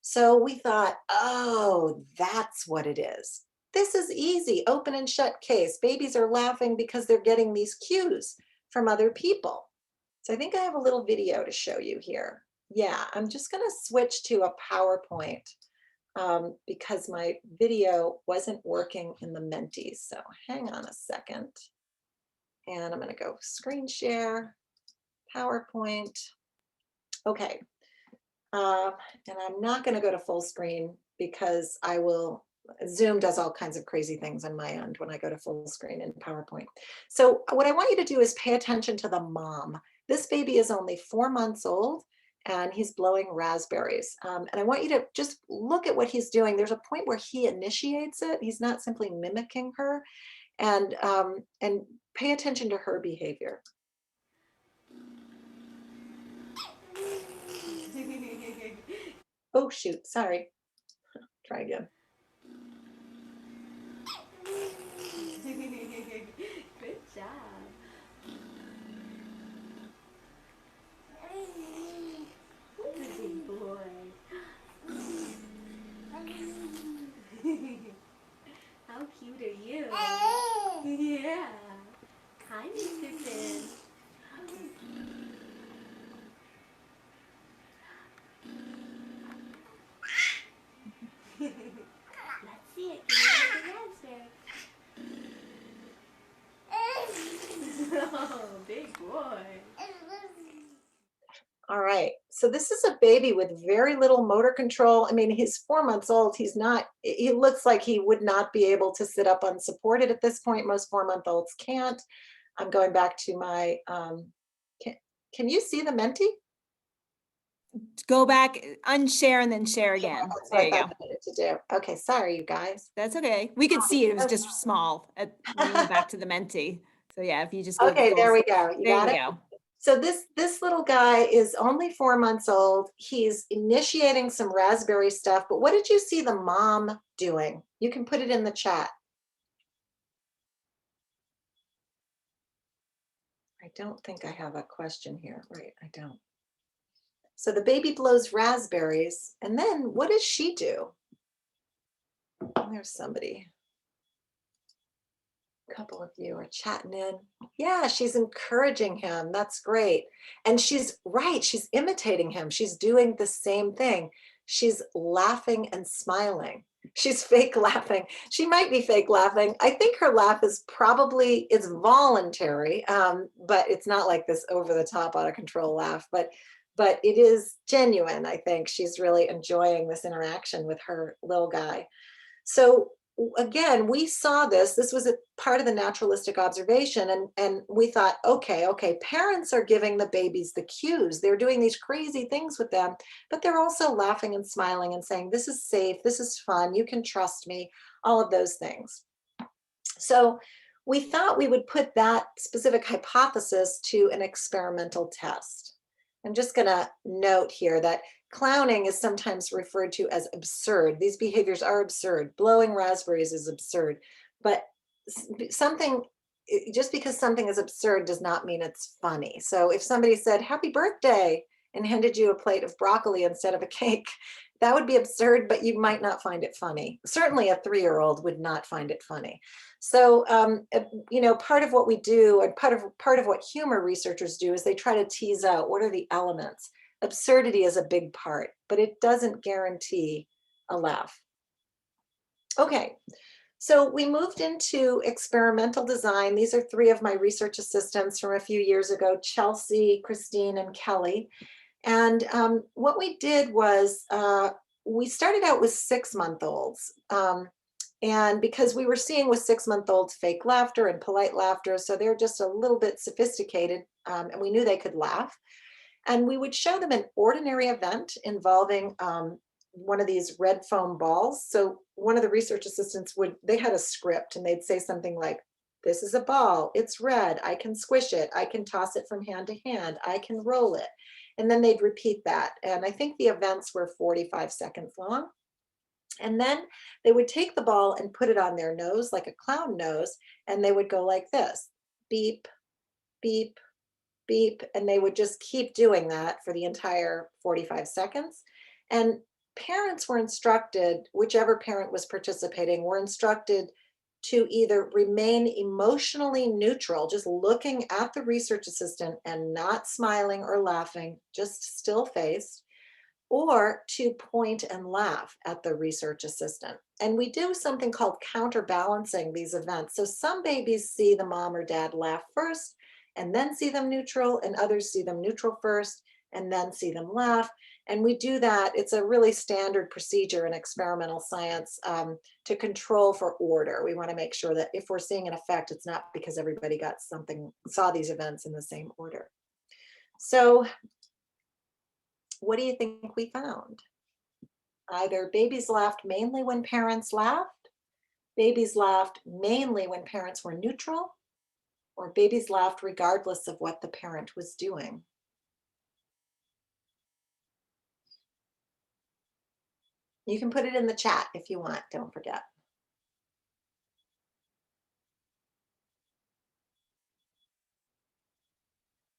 B: So we thought, oh, that's what it is. This is easy, open and shut case. Babies are laughing because they're getting these cues from other people. So I think I have a little video to show you here. Yeah, I'm just going to switch to a PowerPoint because my video wasn't working in the Menti. So hang on a second. And I'm going to go screen share, PowerPoint. Okay. And I'm not going to go to full screen because Zoom does all kinds of crazy things on my end when I go to full screen in PowerPoint. So what I want you to do is pay attention to the mom. This baby is only 4 months old and he's blowing raspberries. And I want you to just look at what he's doing. There's a point where he initiates it. He's not simply mimicking her, and pay attention to her behavior. Oh, shoot, sorry. Try again.
C: Good job. Good boy. How cute are you? Yeah. Hi, Mr. Finn. Let's see it. Give me the answer. Oh, big boy.
B: All right, so this is a baby with very little motor control. I mean, he's 4 months old. He looks like he would not be able to sit up unsupported at this point. Most 4-month-olds can't. I'm going back to my, can you see the Menti?
A: Go back, unshare, and then share
B: Yeah,
A: again.
B: that's what
A: There
B: I
A: you go.
B: thought I needed to do. Okay, sorry, you guys.
A: That's okay. We could see it. It was just small when you went back to the Menti. So yeah, if you just go
B: Okay, there we go. You
A: there
B: got
A: you
B: it?
A: go.
B: So this little guy is only 4 months old. He's initiating some raspberry stuff, but what did you see the mom doing? You can put it in the chat. I don't think I have a question here. Right, I don't. So the baby blows raspberries, and then what does she do? There's somebody. A couple of you are chatting in. Yeah, she's encouraging him. That's great. And she's right. She's imitating him. She's doing the same thing. She's laughing and smiling. She's fake laughing. She might be fake laughing. I think her laugh is probably, it's voluntary, but it's not like this over the top, out of control laugh, but it is genuine. I think she's really enjoying this interaction with her little guy. So again, we saw this was a part of the naturalistic observation, and we thought, okay, parents are giving the babies the cues. They're doing these crazy things with them, but they're also laughing and smiling and saying, this is safe, this is fun, you can trust me, all of those things. So we thought we would put that specific hypothesis to an experimental test. I'm just going to note here that clowning is sometimes referred to as absurd. These behaviors are absurd. Blowing raspberries is absurd, but something, just because something is absurd does not mean it's funny. So if somebody said, happy birthday, and handed you a plate of broccoli instead of a cake, that would be absurd, but you might not find it funny. Certainly a 3-year-old would not find it funny. So, part of what we do, and part of what humor researchers do, is they try to tease out what are the elements. Absurdity is a big part, but it doesn't guarantee a laugh. Okay, so we moved into experimental design. These are 3 of my research assistants from a few years ago, Chelsea, Christine, and Kelly. And what we did was we started out with 6-month-olds. And because we were seeing with 6-month-olds fake laughter and polite laughter, so they're just a little bit sophisticated, and we knew they could laugh. And we would show them an ordinary event involving one of these red foam balls. So one of the research assistants they had a script, and they'd say something like, this is a ball, it's red, I can squish it, I can toss it from hand to hand, I can roll it. And then they'd repeat that. And I think the events were 45 seconds long. And then they would take the ball and put it on their nose like a clown nose, and they would go like this, beep, beep, beep, and they would just keep doing that for the entire 45 seconds. And parents were instructed, whichever parent was participating, were instructed to either remain emotionally neutral, just looking at the research assistant and not smiling or laughing, just still-faced, or to point and laugh at the research assistant. And we do something called counterbalancing these events. So some babies see the mom or dad laugh first and then see them neutral, and others see them neutral first and then see them laugh. And we do that. It's a really standard procedure in experimental science to control for order. We want to make sure that if we're seeing an effect, it's not because everybody saw these events in the same order. So what do you think we found? Either babies laughed mainly when parents laughed, babies laughed mainly when parents were neutral, or babies laughed regardless of what the parent was doing. You can put it in the chat if you want, don't forget.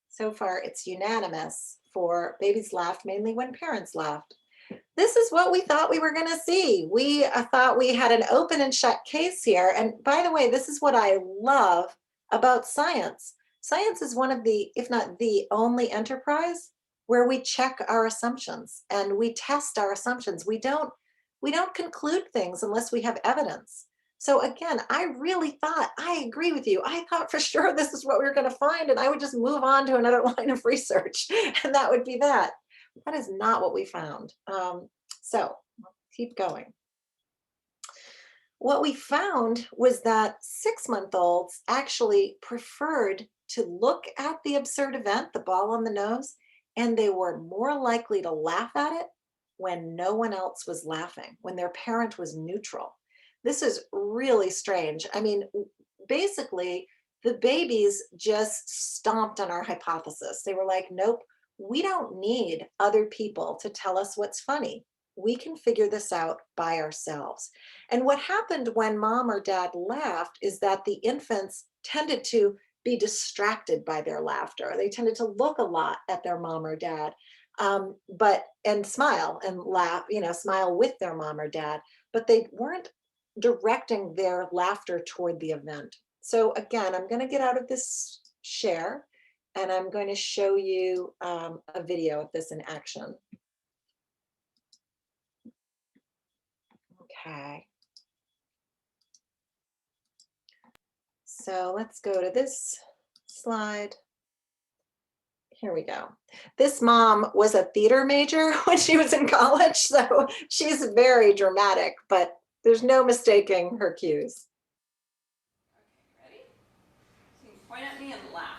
B: So far, it's unanimous for babies laughed mainly when parents laughed. This is what we thought we were going to see. We thought we had an open and shut case here. And by the way, this is what I love about science. Science is one of the, if not the only enterprise where we check our assumptions and we test our assumptions. We don't conclude things unless we have evidence. So again, I really thought, I agree with you. I thought for sure this is what we were going to find, and I would just move on to another line of research, and that would be that. That is not what we found. So keep going. What we found was that 6-month-olds actually preferred to look at the absurd event, the ball on the nose, and they were more likely to laugh at it when no one else was laughing, when their parent was neutral. This is really strange. I mean, basically, the babies just stomped on our hypothesis. They were like, nope, we don't need other people to tell us what's funny. We can figure this out by ourselves. And what happened when mom or dad laughed is that the infants tended to be distracted by their laughter. They tended to look a lot at their mom or dad. And smile and laugh, smile with their mom or dad, but they weren't directing their laughter toward the event. So again, I'm going to get out of this share and I'm going to show you a video of this in action. Okay. So let's go to this slide. Here we go. This mom was a theater major when she was in college, so she's very dramatic, but there's no mistaking her cues.
D: Okay, ready? So you can point at me and laugh.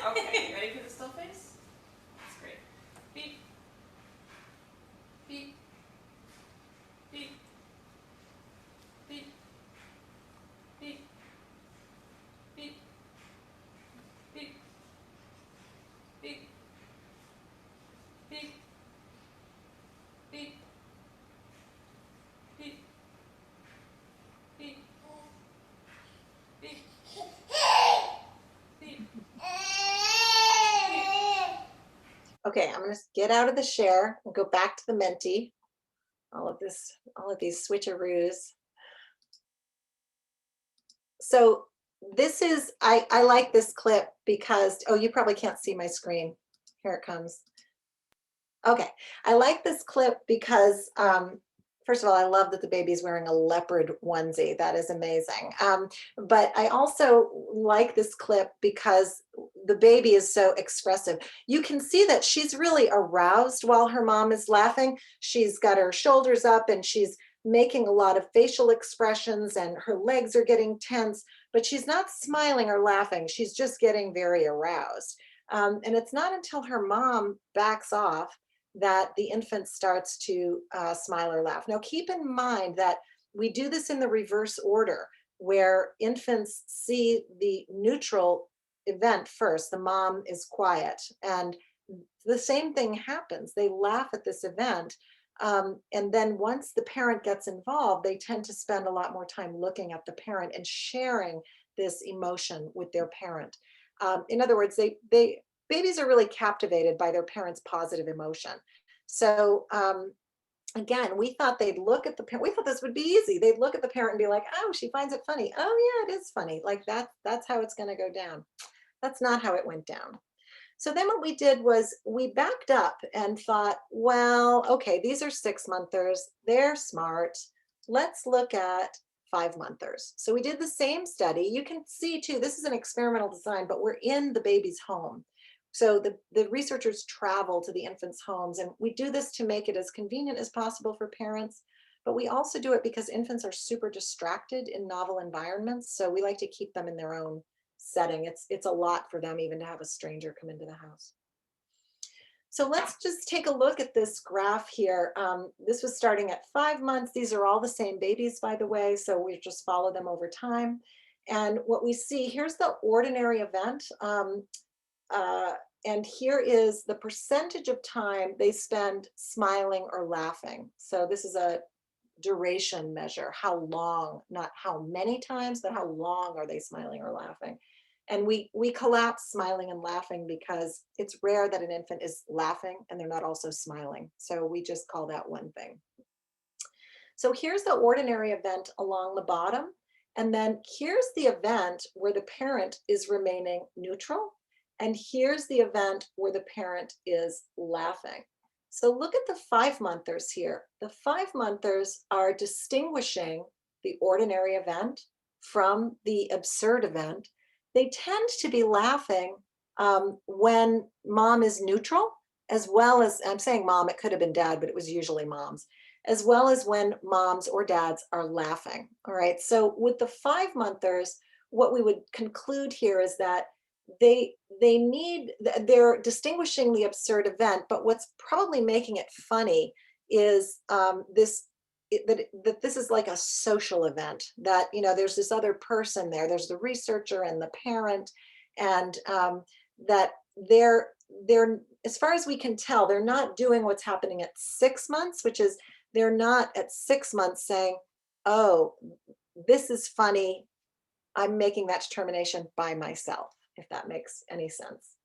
D: Okay, you ready for the still face? That's great. Beep. Beep. Beep. Beep. Beep. Beep. Beep. Beep. Beep. Beep. Beep. Beep. Beep. Beep.
B: Okay, I'm going to get out of the share and go back to the Menti. All of these switcheroos. So this is, I like this clip because, oh, you probably can't see my screen. Here it comes. Okay, I like this clip because, first of all, I love that the baby's wearing a leopard onesie. That is amazing. But I also like this clip because the baby is so expressive. You can see that she's really aroused while her mom is laughing. She's got her shoulders up and she's making a lot of facial expressions and her legs are getting tense, but she's not smiling or laughing. She's just getting very aroused. And it's not until her mom backs off that the infant starts to smile or laugh. Now, keep in mind that we do this in the reverse order, where infants see the neutral event first. The mom is quiet, and the same thing happens. They laugh at this event, and then once the parent gets involved, they tend to spend a lot more time looking at the parent and sharing this emotion with their parent. In other words, babies are really captivated by their parents' positive emotion. So again, we thought they'd look at the parent. We thought this would be easy. They'd look at the parent and be like, oh, she finds it funny. Oh yeah, it is funny. Like that's how it's going to go down. That's not how it went down. So then what we did was we backed up and thought, well, okay, these are 6-monthers. They're smart. Let's look at 5-monthers. So we did the same study. You can see too, this is an experimental design, but we're in the baby's home. So the researchers travel to the infants' homes, and we do this to make it as convenient as possible for parents, but we also do it because infants are super distracted in novel environments. So we like to keep them in their own setting. It's a lot for them even to have a stranger come into the house. So let's just take a look at this graph here. This was starting at 5 months. These are all the same babies, by the way, so we just follow them over time. And what we see, here's the ordinary event. And here is the percentage of time they spend smiling or laughing. So this is a duration measure. How long, not how many times, but how long are they smiling or laughing? And we collapse smiling and laughing because it's rare that an infant is laughing and they're not also smiling. So we just call that one thing. So here's the ordinary event along the bottom. And then here's the event where the parent is remaining neutral. And here's the event where the parent is laughing. So look at the 5-monthers here. The 5-monthers are distinguishing the ordinary event from the absurd event. They tend to be laughing when mom is neutral, as well as, I'm saying mom, it could have been dad, but it was usually moms. as well as when moms or dads are laughing. All right, so with the 5-monthers, what we would conclude here is that they're distinguishing the absurd event, but what's probably making it funny is that this is like a social event, that there's this other person there, there's the researcher and the parent, and that they're, as far as we can tell, they're not doing what's happening at 6 months, which is they're not at 6 months saying, oh, this is funny, I'm making that determination by myself, if that makes any sense.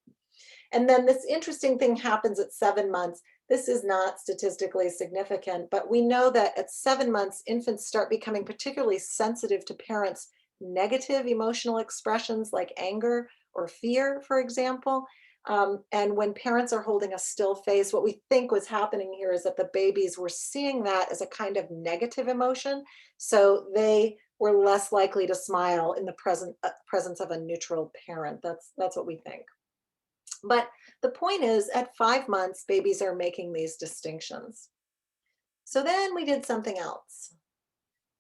B: And then this interesting thing happens at 7 months. This is not statistically significant, but we know that at 7 months, infants start becoming particularly sensitive to parents' negative emotional expressions like anger or fear, for example. And when parents are holding a still face, what we think was happening here is that the babies were seeing that as a kind of negative emotion. So they were less likely to smile in the presence of a neutral parent. That's what we think. But the point is, at 5 months, babies are making these distinctions. So then we did something else.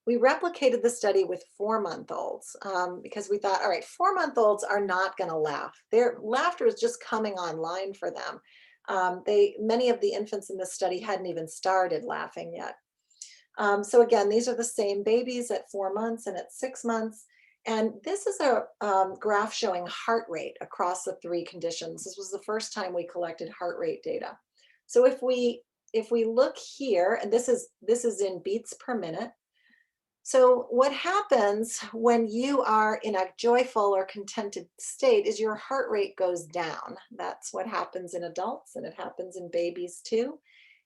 B: We replicated the study with 4-month-olds because we thought, all right, 4-month-olds are not going to laugh. Their laughter is just coming online for them. Many of the infants in this study hadn't even started laughing yet. So again, these are the same babies at 4 months and at 6 months. And this is a graph showing heart rate across the 3 conditions. This was the first time we collected heart rate data. So if we look here, and this is in beats per minute. So what happens when you are in a joyful or contented state is your heart rate goes down. That's what happens in adults, and it happens in babies too.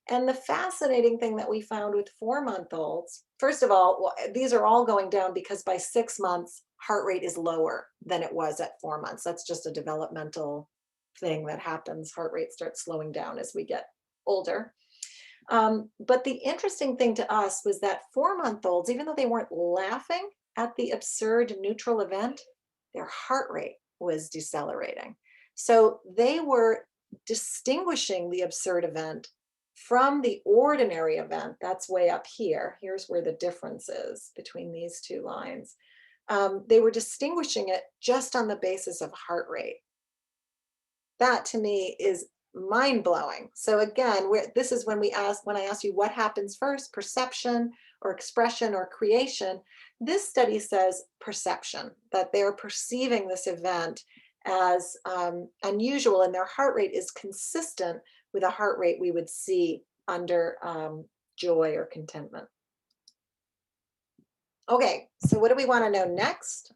B: And the fascinating thing that we found with 4-month-olds, first of all, these are all going down because by 6 months, heart rate is lower than it was at 4 months. That's just a developmental thing that happens. Heart rate starts slowing down as we get older. But the interesting thing to us was that 4-month-olds, even though they weren't laughing at the absurd neutral event, their heart rate was decelerating. So they were distinguishing the absurd event from the ordinary event. That's way up here. Here's where the difference is between these 2 lines. They were distinguishing it just on the basis of heart rate. That to me is mind-blowing. So again, this is when I asked you what happens first, perception or expression or creation. This study says perception, that they're perceiving this event as unusual, and their heart rate is consistent with a heart rate we would see under joy or contentment. Okay, so what do we want to know next?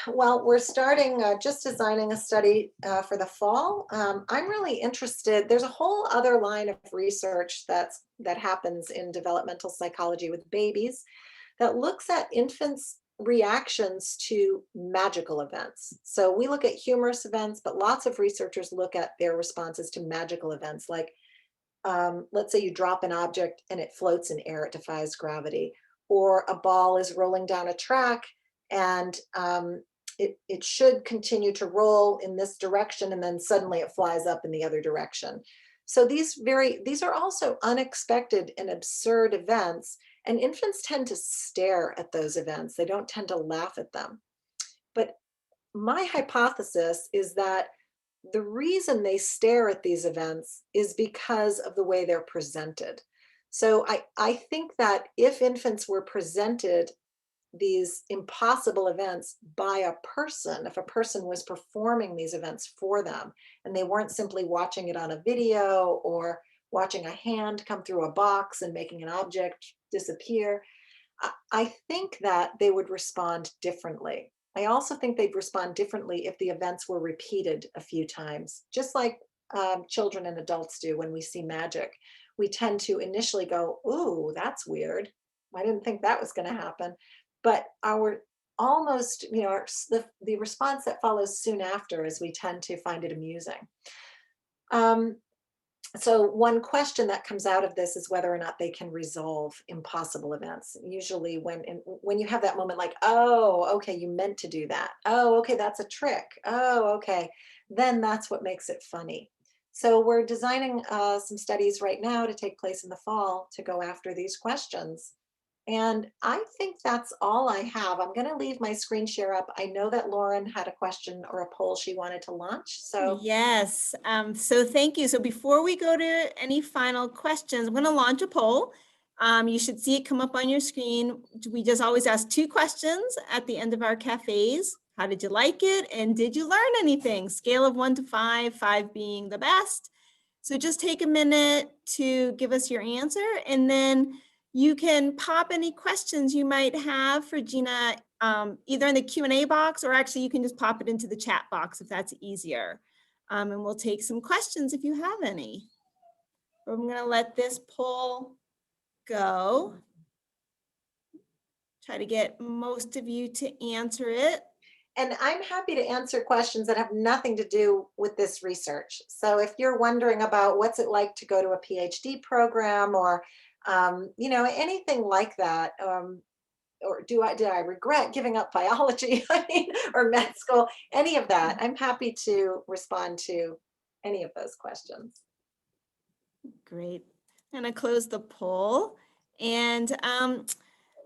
B: Well, we're starting just designing a study for the fall. I'm really interested. There's a whole other line of research that happens in developmental psychology with babies that looks at infants' reactions to magical events. So we look at humorous events, but lots of researchers look at their responses to magical events, like let's say you drop an object and it floats in air, it defies gravity, or a ball is rolling down a track and it should continue to roll in this direction, and then suddenly it flies up in the other direction. So these are also unexpected and absurd events, and infants tend to stare at those events. They don't tend to laugh at them. But my hypothesis is that the reason they stare at these events is because of the way they're presented. So I think that if infants were presented these impossible events by a person, if a person was performing these events for them, and they weren't simply watching it on a video or watching a hand come through a box and making an object disappear, I think that they would respond differently. I also think they'd respond differently if the events were repeated a few times, just like children and adults do when we see magic. We tend to initially go, ooh, that's weird. I didn't think that was going to happen. But our almost, the response that follows soon after is we tend to find it amusing. So one question that comes out of this is whether or not they can resolve impossible events. Usually when you have that moment like, oh, okay, you meant to do that. Oh, okay, that's a trick. Oh, okay. Then that's what makes it funny. So we're designing some studies right now to take place in the fall to go after these questions. And I think that's all I have. I'm going to leave my screen share up. I know that Lauren had a question or a poll she wanted to launch. So
A: Yes, so thank you. So before we go to any final questions, I'm going to launch a poll. You should see it come up on your screen. We just always ask 2 questions at the end of our cafes. How did you like it? And did you learn anything? Scale of 1 to 5, 5 being the best. So just take a minute to give us your answer, and then you can pop any questions you might have for Gina, either in the Q&A box, or actually you can just pop it into the chat box if that's easier. And we'll take some questions if you have any. I'm going to let this poll go. Try to get most of you to answer it.
B: and I'm happy to answer questions that have nothing to do with this research. So if you're wondering about what's it like to go to a PhD program, or anything like that, or did I regret giving up biology, or med school, any of that, I'm happy to respond to any of those questions.
A: Great. I'm going to close the poll. And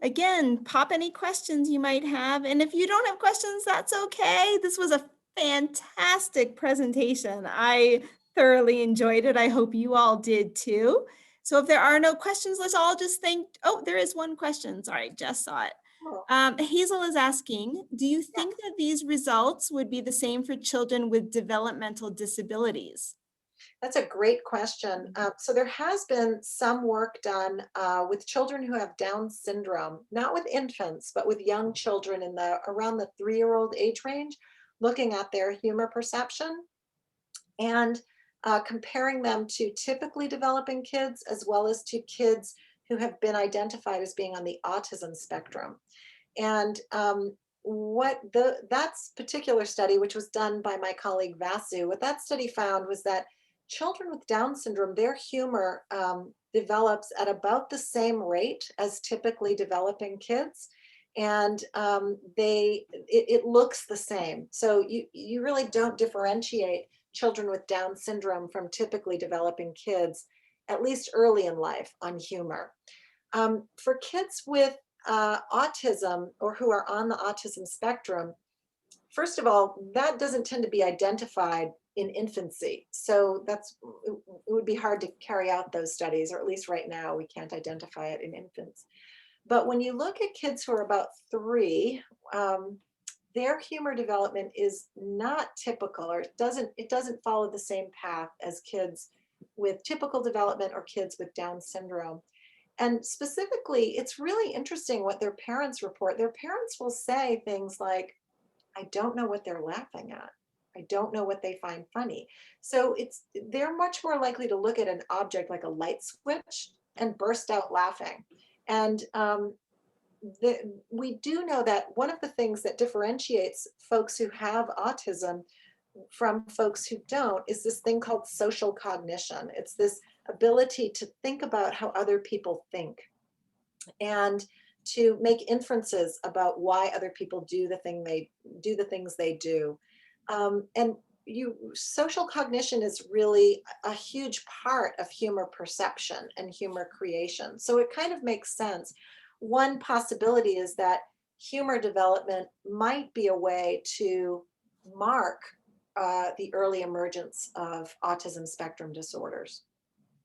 A: again, pop any questions you might have. And if you don't have questions, that's okay. This was a fantastic presentation. I thoroughly enjoyed it. I hope you all did too. So if there are no questions, let's all just think, oh, there is one question. Sorry, just saw it.
B: Cool.
A: Hazel is asking, do you think that these results would be the same for children with developmental disabilities?
B: That's a great question. So there has been some work done with children who have Down syndrome, not with infants, but with young children in around the 3-year-old age range, looking at their humor perception and comparing them to typically developing kids, as well as to kids who have been identified as being on the autism spectrum. And that particular study, which was done by my colleague Vasu, what that study found was that children with Down syndrome, their humor develops at about the same rate as typically developing kids. And it looks the same. So you really don't differentiate children with Down syndrome from typically developing kids, at least early in life, on humor. For kids with autism, or who are on the autism spectrum, first of all, that doesn't tend to be identified in infancy. So it would be hard to carry out those studies, or at least right now, we can't identify it in infants. But when you look at kids who are about 3, their humor development is not typical, or it doesn't follow the same path as kids with typical development or kids with Down syndrome. And specifically, it's really interesting what their parents report. Their parents will say things like, I don't know what they're laughing at. I don't know what they find funny. So they're much more likely to look at an object like a light switch and burst out laughing. And we do know that one of the things that differentiates folks who have autism from folks who don't is this thing called social cognition. It's this ability to think about how other people think, and to make inferences about why other people do the things they do. And social cognition is really a huge part of humor perception and humor creation. So it kind of makes sense. One possibility is that humor development might be a way to mark the early emergence of autism spectrum disorders.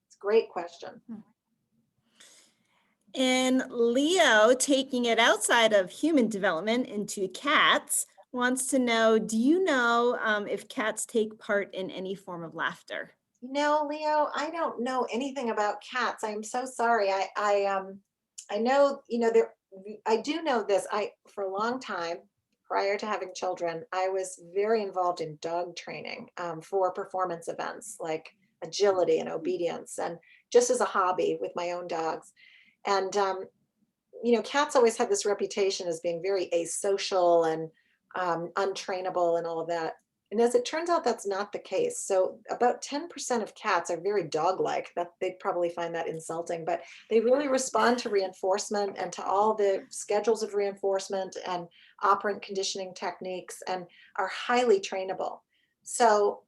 B: It's a great question.
A: And Leo, taking it outside of human development into cats, wants to know, do you know if cats take part in any form of laughter?
B: No, Leo, I don't know anything about cats. I'm so sorry. I know, I do know this. For a long time, prior to having children, I was very involved in dog training for performance events like agility and obedience, and just as a hobby with my own dogs. And cats always have this reputation as being very asocial and untrainable and all of that. And as it turns out, that's not the case. So about 10% of cats are very dog-like. That they'd probably find that insulting, but they really respond to reinforcement and to all the schedules of reinforcement and operant conditioning techniques, and are highly trainable. So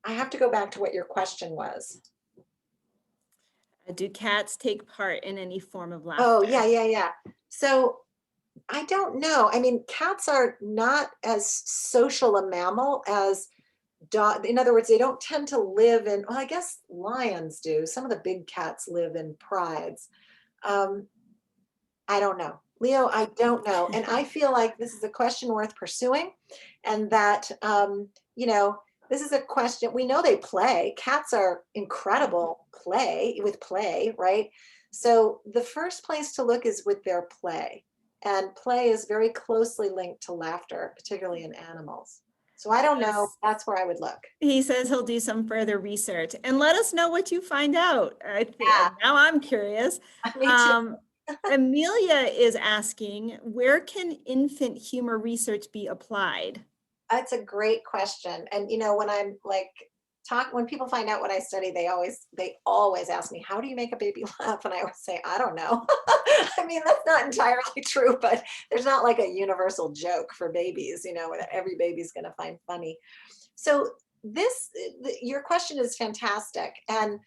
B: I have to go back to what your question was.
A: Do cats take part in any form of laughter?
B: Oh, yeah. So I don't know. I mean, cats are not as social a mammal as dog. In other words, they don't tend to live in, well, I guess lions do. Some of the big cats live in prides. Um, I don't know. Leo, I don't know. And I feel like this is a question worth pursuing, and that, this is a question. We know they play. Cats are incredible play, right? So the first place to look is with their play. And play is very closely linked to laughter, particularly in animals. So I don't know.
A: Yes.
B: That's where I would look.
A: He says he'll do some further research and let us know what you find out.
B: Yeah.
A: Now I'm curious.
B: Me too.
A: Amelia is asking, where can infant humor research be applied?
B: That's a great question. And when I'm like when people find out what I study, they always ask me, how do you make a baby laugh? And I always say, I don't know. I mean, that's not entirely true, but there's not like a universal joke for babies, that every baby's going to find funny. So your question is fantastic. And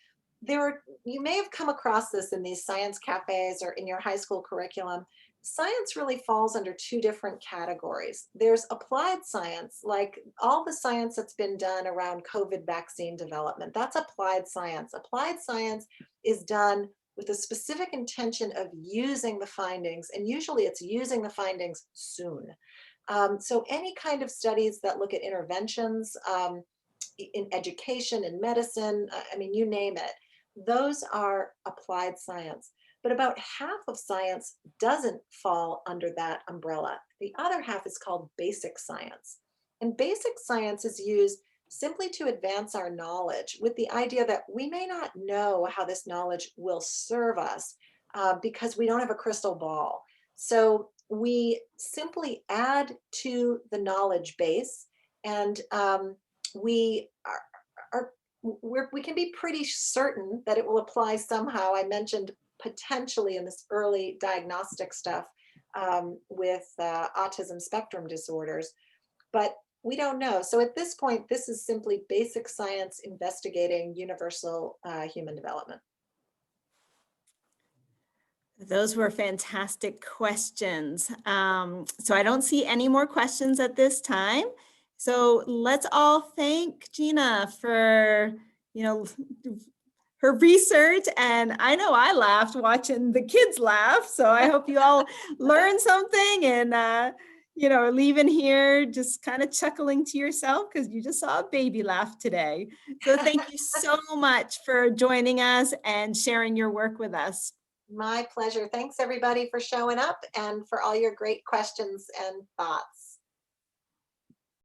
B: you may have come across this in these science cafes or in your high school curriculum. Science really falls under two different categories. There's applied science, like all the science that's been done around COVID vaccine development. That's applied science. Applied science is done with a specific intention of using the findings, and usually it's using the findings soon. So any kind of studies that look at interventions in education, in medicine, I mean, you name it, those are applied science. But about half of science doesn't fall under that umbrella. The other half is called basic science. And basic science is used simply to advance our knowledge with the idea that we may not know how this knowledge will serve us because we don't have a crystal ball. So we simply add to the knowledge base, and we can be pretty certain that it will apply somehow. I mentioned potentially in this early diagnostic stuff with autism spectrum disorders, but we don't know. So at this point, this is simply basic science investigating universal human development.
A: Those were fantastic questions. So I don't see any more questions at this time. So let's all thank Gina for, her research. And I know I laughed watching the kids laugh. So I hope you all learned something and, leaving here just kind of chuckling to yourself because you just saw a baby laugh today. So thank you so much for joining us and sharing your work with us.
B: My pleasure. Thanks everybody for showing up and for all your great questions and thoughts.